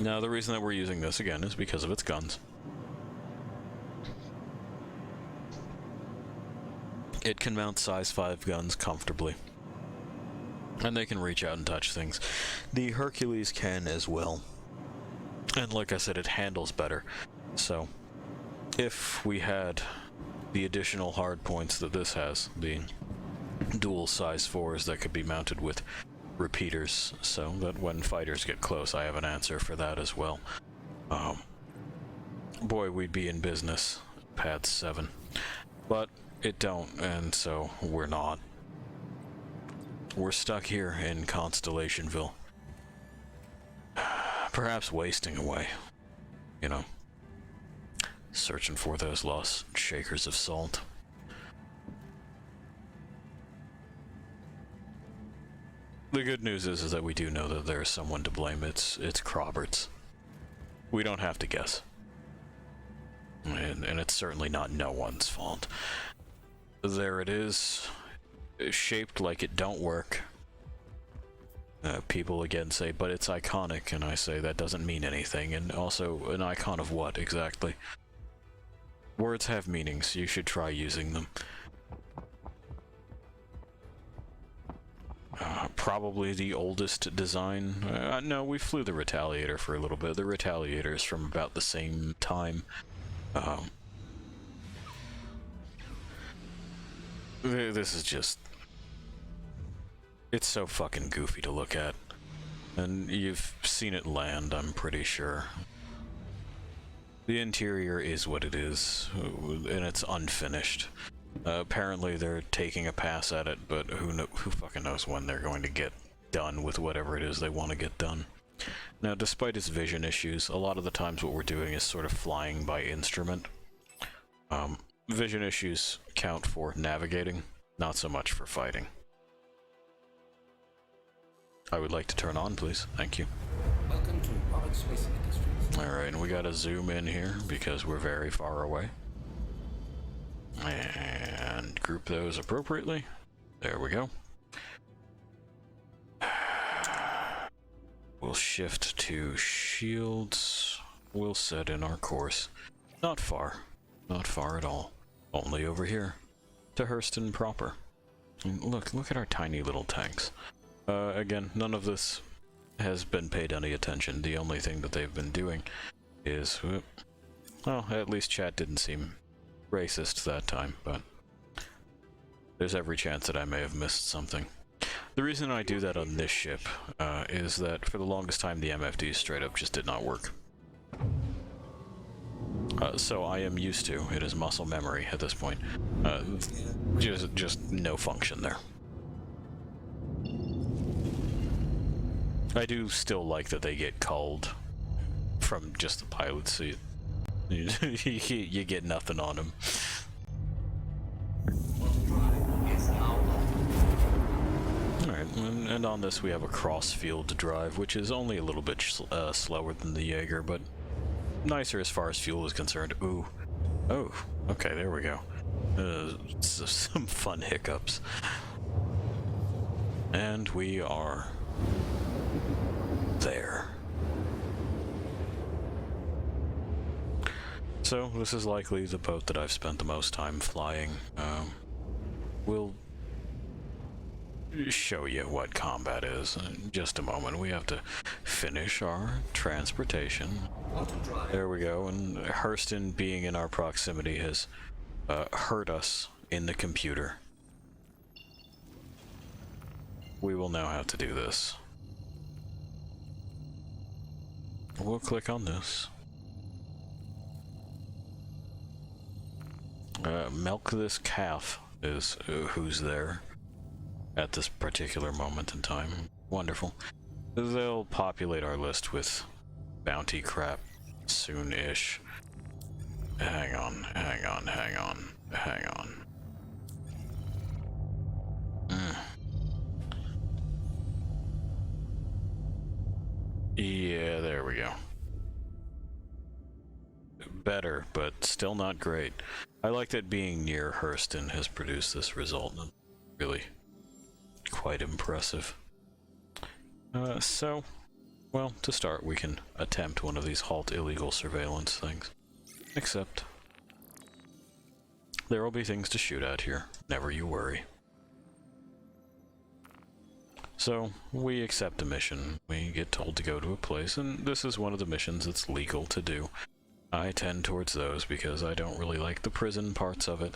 Now, the reason that we're using this again is because of its guns. It can mount size 5 guns comfortably. And they can reach out and touch things. The Hercules can as well. And like I said, it handles better. So, if we had the additional hard points that this has, the dual size 4s that could be mounted with repeaters, so that when fighters get close, I have an answer for that as well. Boy, we'd be in business. Pad 7. But it don't, and so we're not. We're stuck here in Constellationville. Perhaps wasting away. You know. Searching for those lost shakers of salt. The good news is that we do know that there's someone to blame. It's Roberts. We don't have to guess. And it's certainly not no one's fault. There it is. Shaped like it don't work. People again say, but it's iconic, and I say that doesn't mean anything. And also, an icon of what, exactly? Words have meanings, you should try using them. Probably the oldest design. No, we flew the Retaliator for a little bit. The Retaliator is from about the same time. This is just... It's so fucking goofy to look at. And you've seen it land, I'm pretty sure. The interior is what it is, and it's unfinished. Apparently they're taking a pass at it, but who fucking knows when they're going to get done with whatever it is they want to get done. Now, despite its vision issues, a lot of the times what we're doing is sort of flying by instrument. Vision issues count for navigating, not so much for fighting. I would like to turn on, please. Thank you. Welcome to Parrot Space Industries. Alright, and we gotta zoom in here because we're very far away. And group those appropriately. There we go. We'll shift to shields. We'll set in our course. Not far. Not far at all. Only over here. To Hurston proper. And look at our tiny little tanks. Again, none of this has been paid any attention. The only thing that they've been doing is... well, at least chat didn't seem racist that time, but... there's every chance that I may have missed something. The reason I do that on this ship is that for the longest time the MFDs straight up just did not work. So I am used to. It is muscle memory at this point. Just no function there. I do still like that they get culled from just the pilot seat. You get nothing on them. Alright, and on this we have a cross-field drive, which is only a little bit slower than the Jaeger, but nicer as far as fuel is concerned. Ooh. Oh, okay, there we go. Some fun hiccups. And we are... there. So, this is likely the boat that I've spent the most time flying. We'll show you what combat is in just a moment. We have to finish our transportation. There we go, and Hurston being in our proximity has hurt us in the computer. we will know how to do this. We'll click on this. Milk this calf is who's there at this particular moment in time. Wonderful. They'll populate our list with bounty crap soon-ish. Hang on. Yeah, there we go. Better, but still not great. I like that being near Hurston has produced this result. Really quite impressive. So, well, to start, we can attempt one of these halt illegal surveillance things. Except, there will be things to shoot at here. Never you worry. So, we accept a mission. We get told to go to a place, and this is one of the missions that's legal to do. I tend towards those because I don't really like the prison parts of it.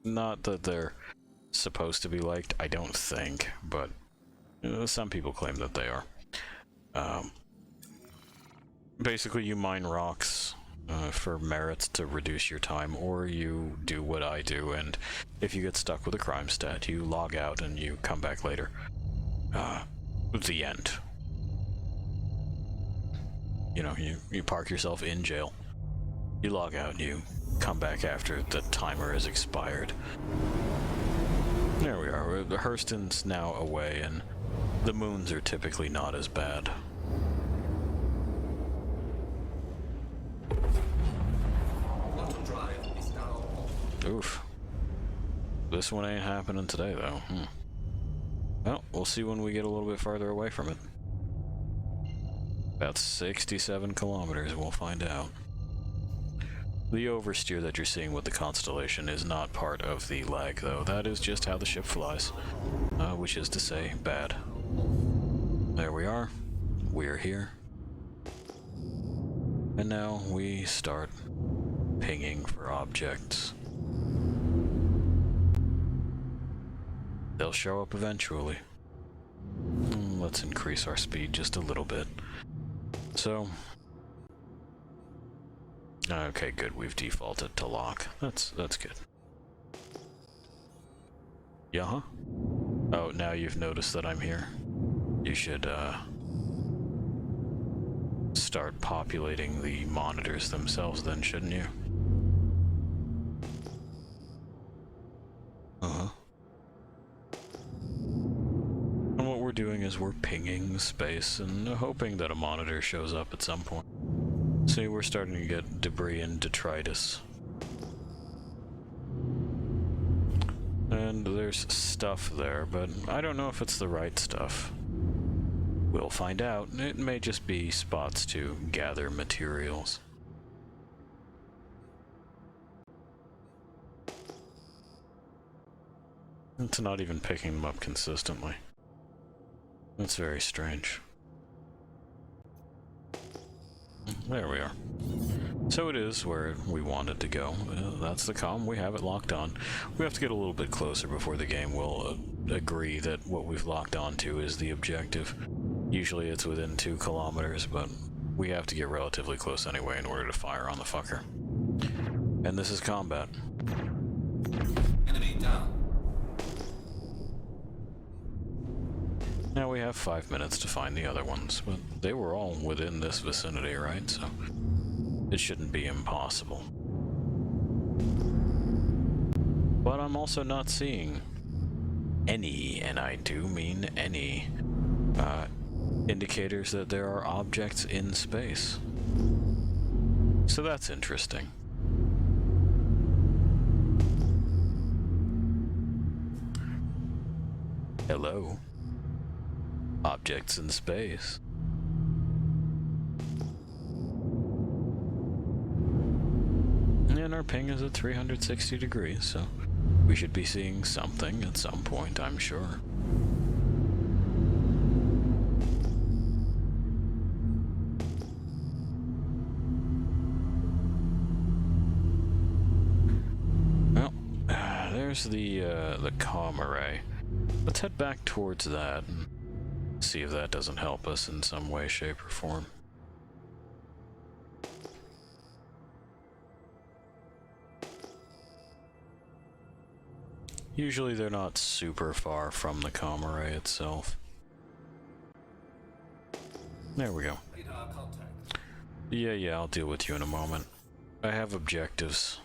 Not that they're supposed to be liked, I don't think, but some people claim that they are. Basically, you mine rocks for merits to reduce your time, or you do what I do, and if you get stuck with a crime stat, you log out and you come back later. The end. You know, you park yourself in jail. You log out and you come back after the timer has expired. There we are. Hurston's now away, and the moons are typically not as bad. Quantum drive is now on. Oof. This one ain't happening today, though. Well, we'll see when we get a little bit farther away from it. About 67 kilometers, we'll find out. The oversteer that you're seeing with the Constellation is not part of the lag, though. That is just how the ship flies, which is to say, bad. There we are. We're here. And now we start pinging for objects. They'll show up eventually. Let's increase our speed just a little bit. So... okay, good. We've defaulted to lock. That's good. Yeah? Oh, now you've noticed that I'm here. You should, start populating the monitors themselves then, shouldn't you? And what we're doing is we're pinging space and hoping that a monitor shows up at some point. See, we're starting to get debris and detritus. And there's stuff there, but I don't know if it's the right stuff. We'll find out. It may just be spots to gather materials. It's not even picking them up consistently. That's very strange. There we are. So it is where we wanted to go. That's the comm. We have it locked on. We have to get a little bit closer before the game will agree that what we've locked onto is the objective. Usually it's within 2 kilometers, but we have to get relatively close anyway in order to fire on the fucker. And this is combat. Enemy down. Now we have 5 minutes to find the other ones, but they were all within this vicinity, right? So it shouldn't be impossible. But I'm also not seeing any, and I do mean any, indicators that there are objects in space. So that's interesting. Hello. Objects in space. And our ping is at 360 degrees, so we should be seeing something at some point, I'm sure. Well, there's the comm array. let's head back towards that and see if that doesn't help us in some way, shape, or form. Usually they're not super far from the comm array itself. There we go. Radar contact. Yeah, I'll deal with you in a moment. I have objectives.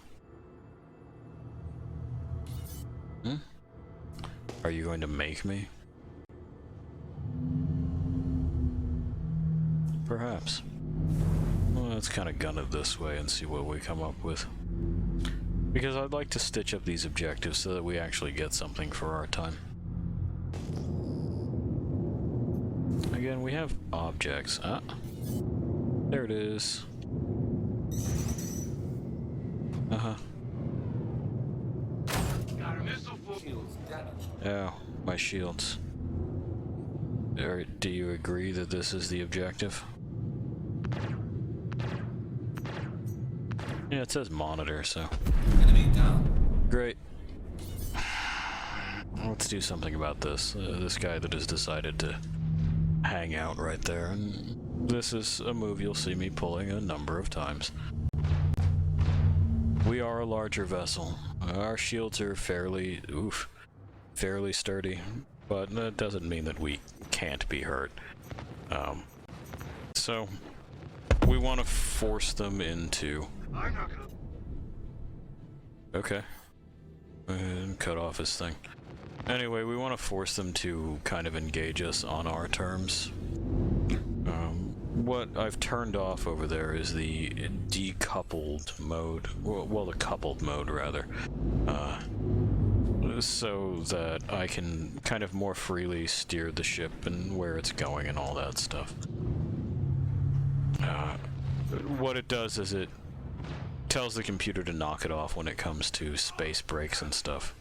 Are you going to make me? Perhaps. Well, let's kind of gun it this way and see what we come up with. Because I'd like to stitch up these objectives so that we actually get something for our time. Again, we have objects. Ah, there it is. Got a missile for shields damaged. Oh, my shields. Do you agree that this is the objective? Yeah, it says monitor, so. Enemy down. Great. Let's do something about this. This guy that has decided to hang out right there. And this is a move you'll see me pulling a number of times. We are a larger vessel. Our shields are fairly sturdy, but that doesn't mean that we can't be hurt. So we want to force them into. I'm not gonna. Okay. And cut off his thing. Anyway, we want to force them to kind of engage us on our terms. What I've turned off over there is the decoupled mode. Well, the coupled mode, rather. So that I can kind of more freely steer the ship and where it's going and all that stuff. What it does is it tells the computer to knock it off when it comes to space breaks and stuff.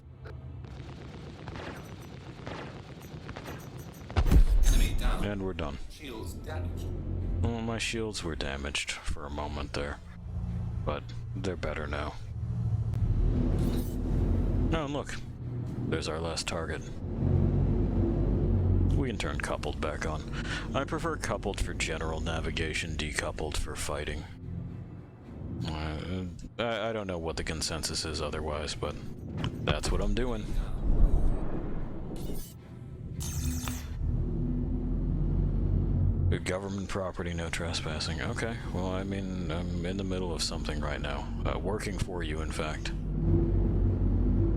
Enemy down. And we're done. Shields damaged. Well, my shields were damaged for a moment there, but they're better now. Oh, and look. There's our last target. We can turn coupled back on. I prefer coupled for general navigation, decoupled for fighting. I don't know what the consensus is otherwise, but that's what I'm doing. Government property, no trespassing. Okay, well, I mean, I'm in the middle of something right now. Working for you, in fact.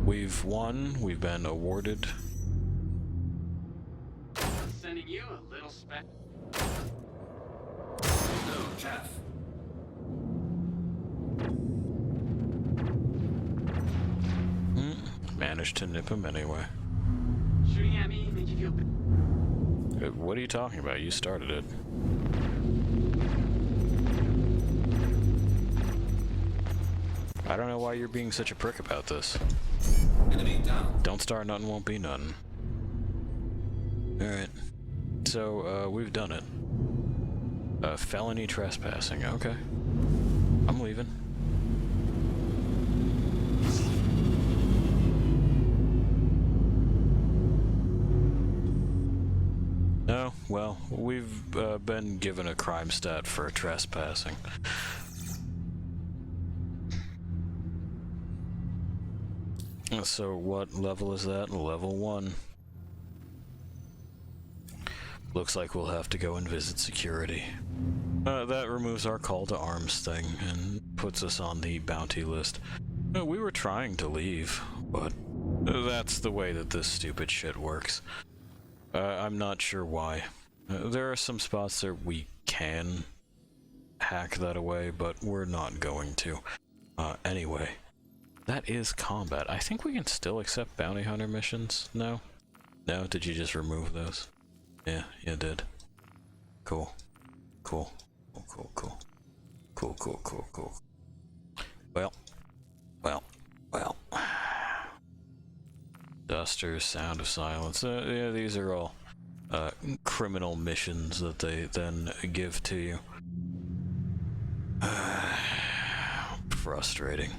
We've won, we've been awarded. Sending you a little spec. No, Jeff. Managed to nip him anyway. Shooting at me make you feel bad. What are you talking about? You started it. I don't know why you're being such a prick about this. Enemy down. Don't start nothing, won't be nothing. Alright. So, we've done it. Felony trespassing. Okay. I'm leaving. No, well, we've been given a crime stat for trespassing. So what level is that? Level 1. Looks like we'll have to go and visit security. That removes our call to arms thing and puts us on the bounty list. We were trying to leave, but that's the way that this stupid shit works. I'm not sure why. There are some spots that we can hack that away, but we're not going to. Anyway, that is combat. I think we can still accept bounty hunter missions. No? No? Did you just remove those? Yeah, you did. Cool. Cool. Cool, cool, cool. Cool. Well. Duster, Sound of Silence. Yeah, these are all criminal missions that they then give to you. Frustrating.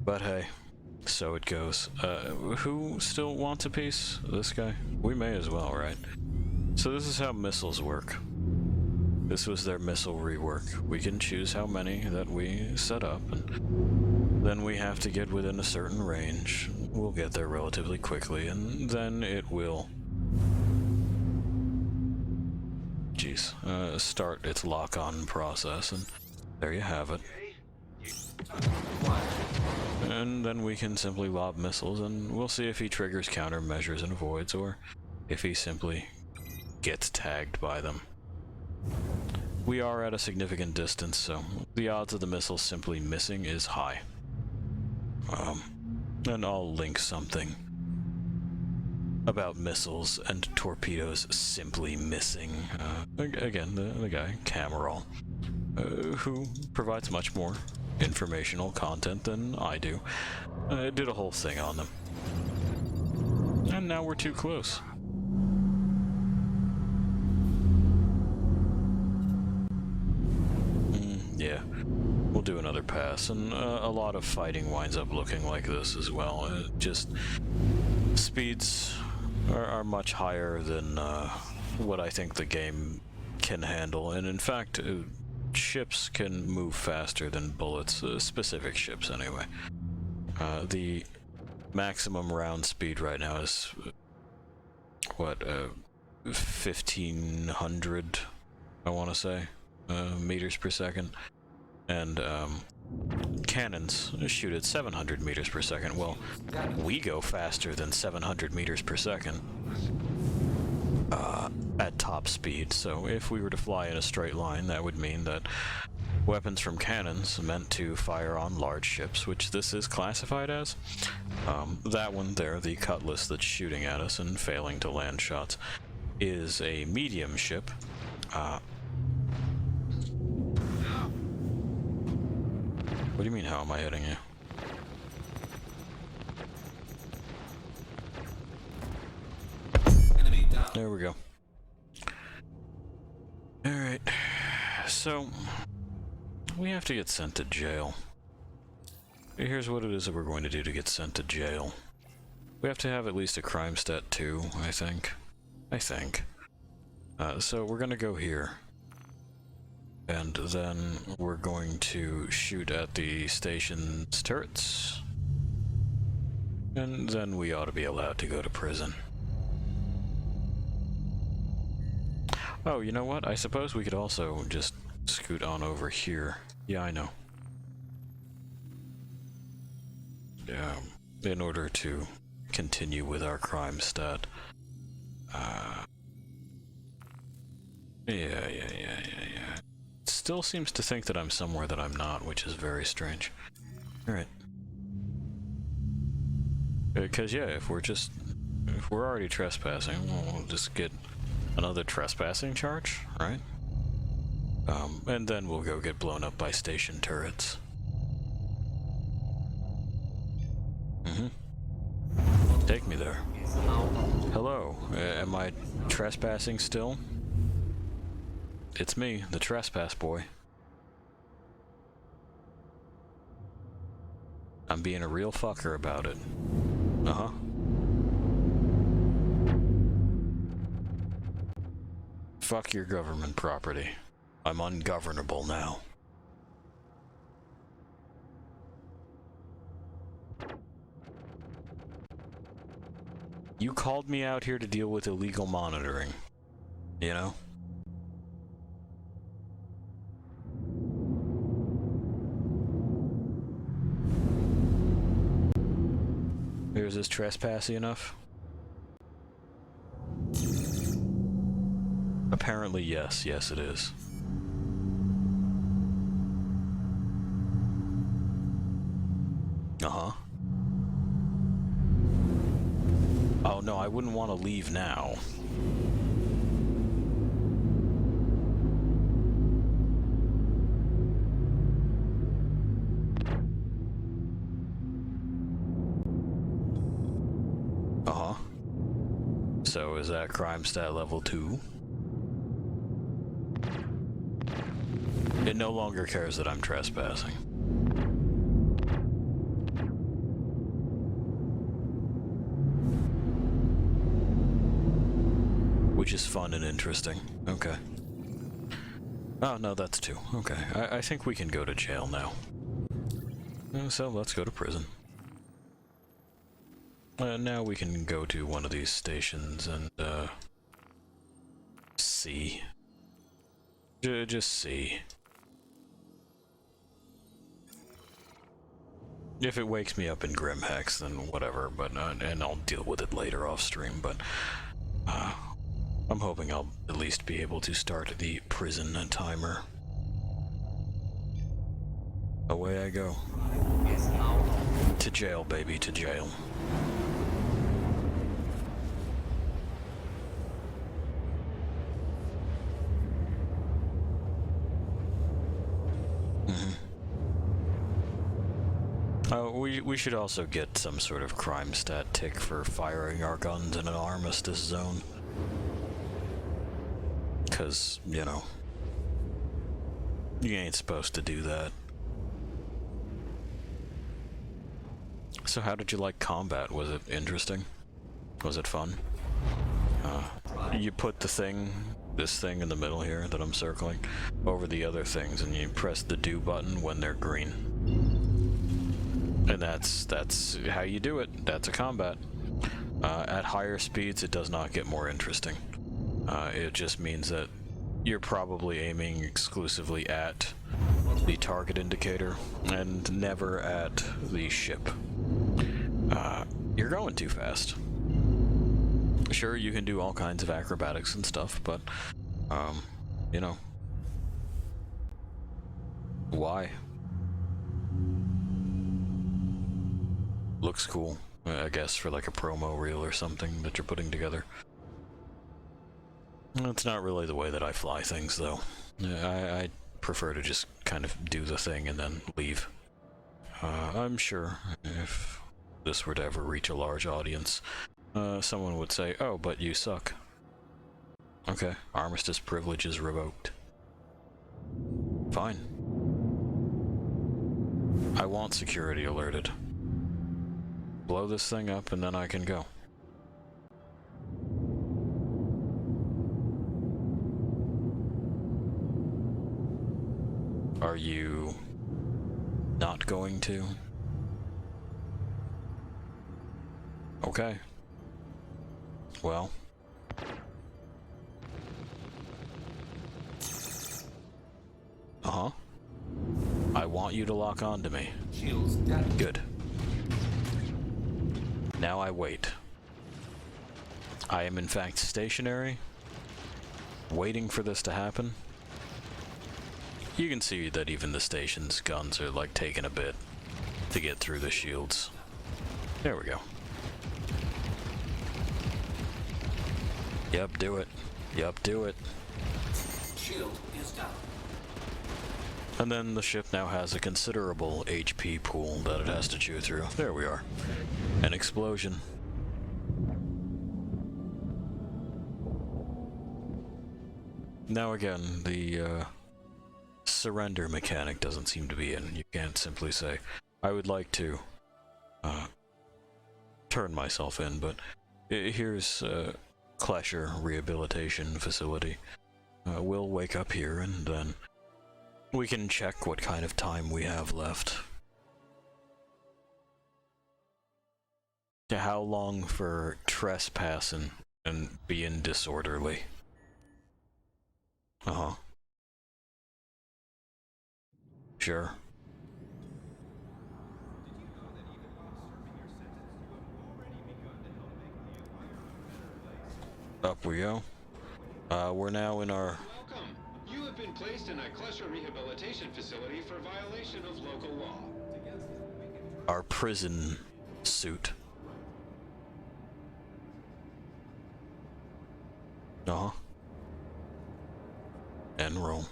But hey, So it goes. Who still wants a piece? This guy? We may as well, right? So this is how missiles work. This was their missile rework. We can choose how many that we set up, and then we have to get within a certain range. We'll get there relatively quickly, and then it will... start its lock-on process, and there you have it. And then we can simply lob missiles, and we'll see if he triggers countermeasures and avoids, or if he simply gets tagged by them. We are at a significant distance, so the odds of the missiles simply missing is high. And I'll link something about missiles and torpedoes simply missing. Again, the guy, Camural, who provides much more informational content than I do. Did a whole thing on them. And now we're too close. Yeah, we'll do another pass, and a lot of fighting winds up looking like this as well. Just speeds are much higher than what I think the game can handle, and in fact, ships can move faster than bullets, specific ships anyway. The maximum round speed right now is, what, 1,500, I want to say, meters per second. And cannons shoot at 700 meters per second. Well, we go faster than 700 meters per second at top speed, so if we were to fly in a straight line, that would mean that weapons from cannons meant to fire on large ships, which this is classified as. That one there, the Cutlass that's shooting at us and failing to land shots, is a medium ship. What do you mean, how am I hitting you? There we go. Alright, so we have to get sent to jail. Here's what it is that we're going to do to get sent to jail. We have to have at least a crime stat 2, I think. So we're gonna go here. And then we're going to shoot at the station's turrets. And then we ought to be allowed to go to prison. Oh, you know what? I suppose we could also just scoot on over here. Yeah, I know. Yeah, in order to continue with our crime stat. Yeah. Still seems to think that I'm somewhere that I'm not, which is very strange. Alright. Because, yeah, if we're already trespassing, we'll just get another trespassing charge, right? And then we'll go get blown up by station turrets. Take me there. Hello, am I trespassing still? It's me, the trespass boy. I'm being a real fucker about it. Uh-huh. Fuck your government property. I'm ungovernable now. You called me out here to deal with illegal monitoring, you know? Is this trespassy enough? Apparently, yes. Yes, it is. Uh-huh. Oh, no, I wouldn't want to leave now. Uh-huh. So is that crime stat level 2? It no longer cares that I'm trespassing. which is fun and interesting. Okay. Oh, no, that's 2. Okay, I think we can go to jail now. So let's go to prison. Now we can go to one of these stations and, see. Just see. If it wakes me up in Grim Hex, then whatever, but, and I'll deal with it later off stream, but, I'm hoping I'll at least be able to start the prison timer. Away I go. To jail, baby, to jail. We should also get some sort of crime stat tick for firing our guns in an armistice zone. 'Cause, you know, you ain't supposed to do that. So how did you like combat? Was it interesting? Was it fun? You put this thing in the middle here that I'm circling, over the other things, and you press the do button when they're green. And that's how you do it. That's a combat. At higher speeds, it does not get more interesting. It just means that you're probably aiming exclusively at the target indicator and never at the ship. You're going too fast. Sure, you can do all kinds of acrobatics and stuff, but, you know, why? Looks cool, I guess, for like a promo reel or something that you're putting together. It's not really the way that I fly things, though. I prefer to just kind of do the thing and then leave. I'm sure if this were to ever reach a large audience, someone would say, "Oh, but you suck." Okay, armistice privileges revoked. Fine. I want security alerted. Blow this thing up and then I can go. Are you not going to? Okay. Well. Uh-huh. I want you to lock onto me. Good. Now I wait. I am in fact stationary, waiting for this to happen. You can see that even the station's guns are like taking a bit to get through the shields. There we go. Yep, do it. Yep, do it. Shield is down. And then the ship now has a considerable HP pool that it has to chew through. There we are. An explosion. Now again, the surrender mechanic doesn't seem to be in. You can't simply say, I would like to turn myself in, but here's Clesher Rehabilitation Facility. We'll wake up here and then we can check what kind of time we have left. How long for trespassing and being disorderly? Uh-huh. Sure. Up we go. We're now in our... Welcome. You have been placed in a Clesher Rehabilitation Facility for violation of local law. our prison suit. Uh-huh. Enroll.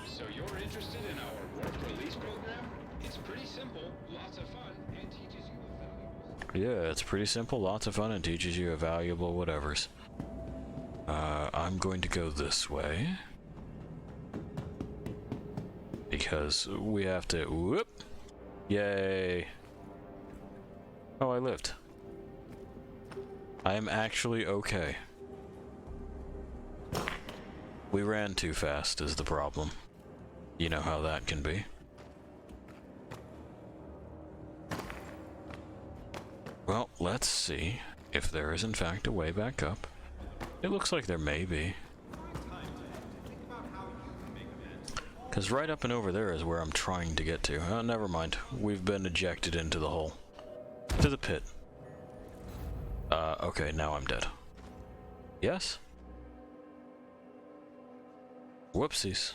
So you're interested in our work release program? It's pretty simple, lots of fun, and teaches you a valuable... Yeah, it's pretty simple, lots of fun, and teaches you a valuable whatevers. I'm going to go this way. Because we have to... Whoop! Yay! Oh, I lived. I am actually okay. We ran too fast is the problem. You know how that can be. Well, let's see if there is in fact a way back up. It looks like there may be. Because right up and over there is where I'm trying to get to. Oh, never mind. We've been ejected into the hole. To the pit. Okay, now I'm dead. Yes? Whoopsies.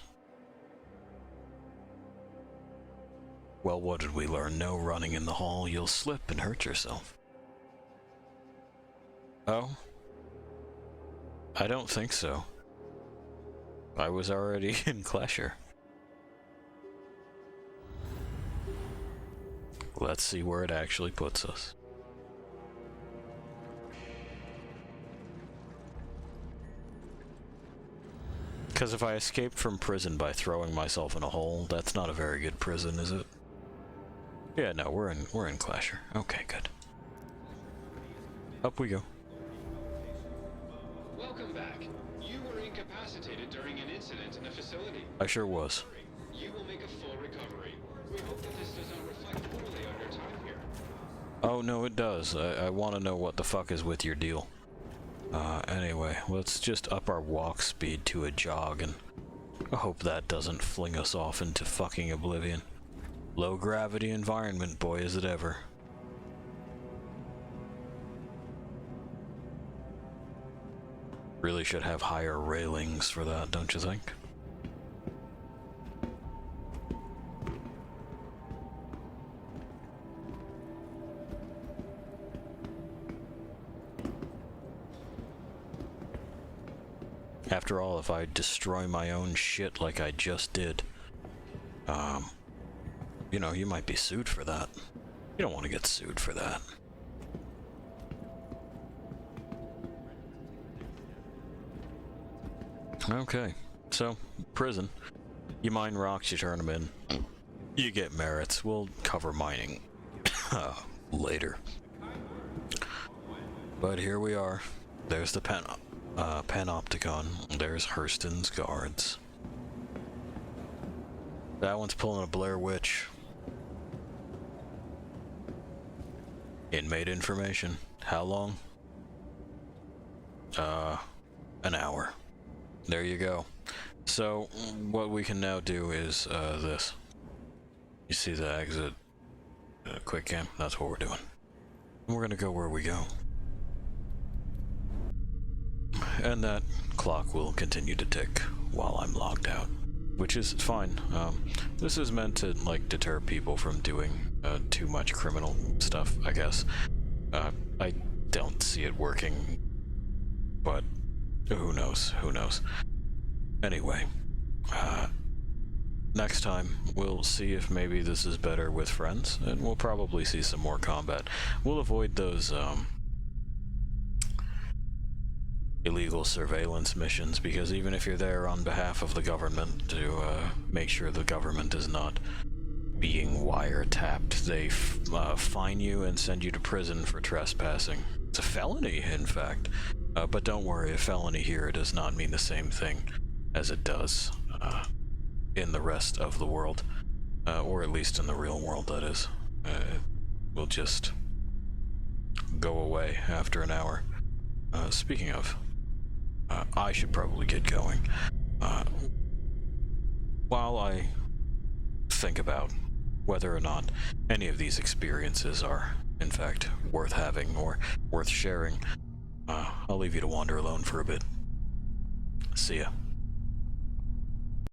Well, what did we learn? No running in the hall. You'll slip and hurt yourself. Oh? I don't think so. I was already in Clasher. Let's see where it actually puts us. Because if I escaped from prison by throwing myself in a hole, that's not a very good prison, is it? Yeah, no, we're in Clasher. Okay, good. Up we go. Welcome back. You were incapacitated during an incident in the facility. I sure was. You will make a full recovery. We hope that this does not reflect poorly on your time here. Oh, no, it does. I want to know what the fuck is with your deal. Anyway, let's just up our walk speed to a jog, and I hope that doesn't fling us off into fucking oblivion. Low gravity environment, boy, is it ever. Really should have higher railings for that, don't you think? After all, if I destroy my own shit like I just did, you know, you might be sued for that. You don't want to get sued for that. Okay, so, prison. You mine rocks, you turn them in. You get merits. We'll cover mining later. But here we are. There's the panopticon. There's Hurston's guards. That one's pulling a Blair Witch. Inmate information. How long? An hour. There you go. So, what we can now do is, this. You see the exit quick cam? That's what we're doing. We're gonna go where we go. And that clock will continue to tick while I'm logged out. Which is fine. This is meant to, like, deter people from doing too much criminal stuff, I guess. I don't see it working, but who knows? Who knows? Anyway, next time we'll see if maybe this is better with friends, and we'll probably see some more combat. We'll avoid those, illegal surveillance missions, because even if you're there on behalf of the government to make sure the government is not being wiretapped, they fine you and send you to prison for trespassing. It's a felony, in fact. But don't worry, a felony here does not mean the same thing as it does in the rest of the world, or at least in the real world, that is. It will just go away after an hour. Speaking of, I should probably get going. While I think about whether or not any of these experiences are, in fact, worth having or worth sharing, I'll leave you to wander alone for a bit. See ya.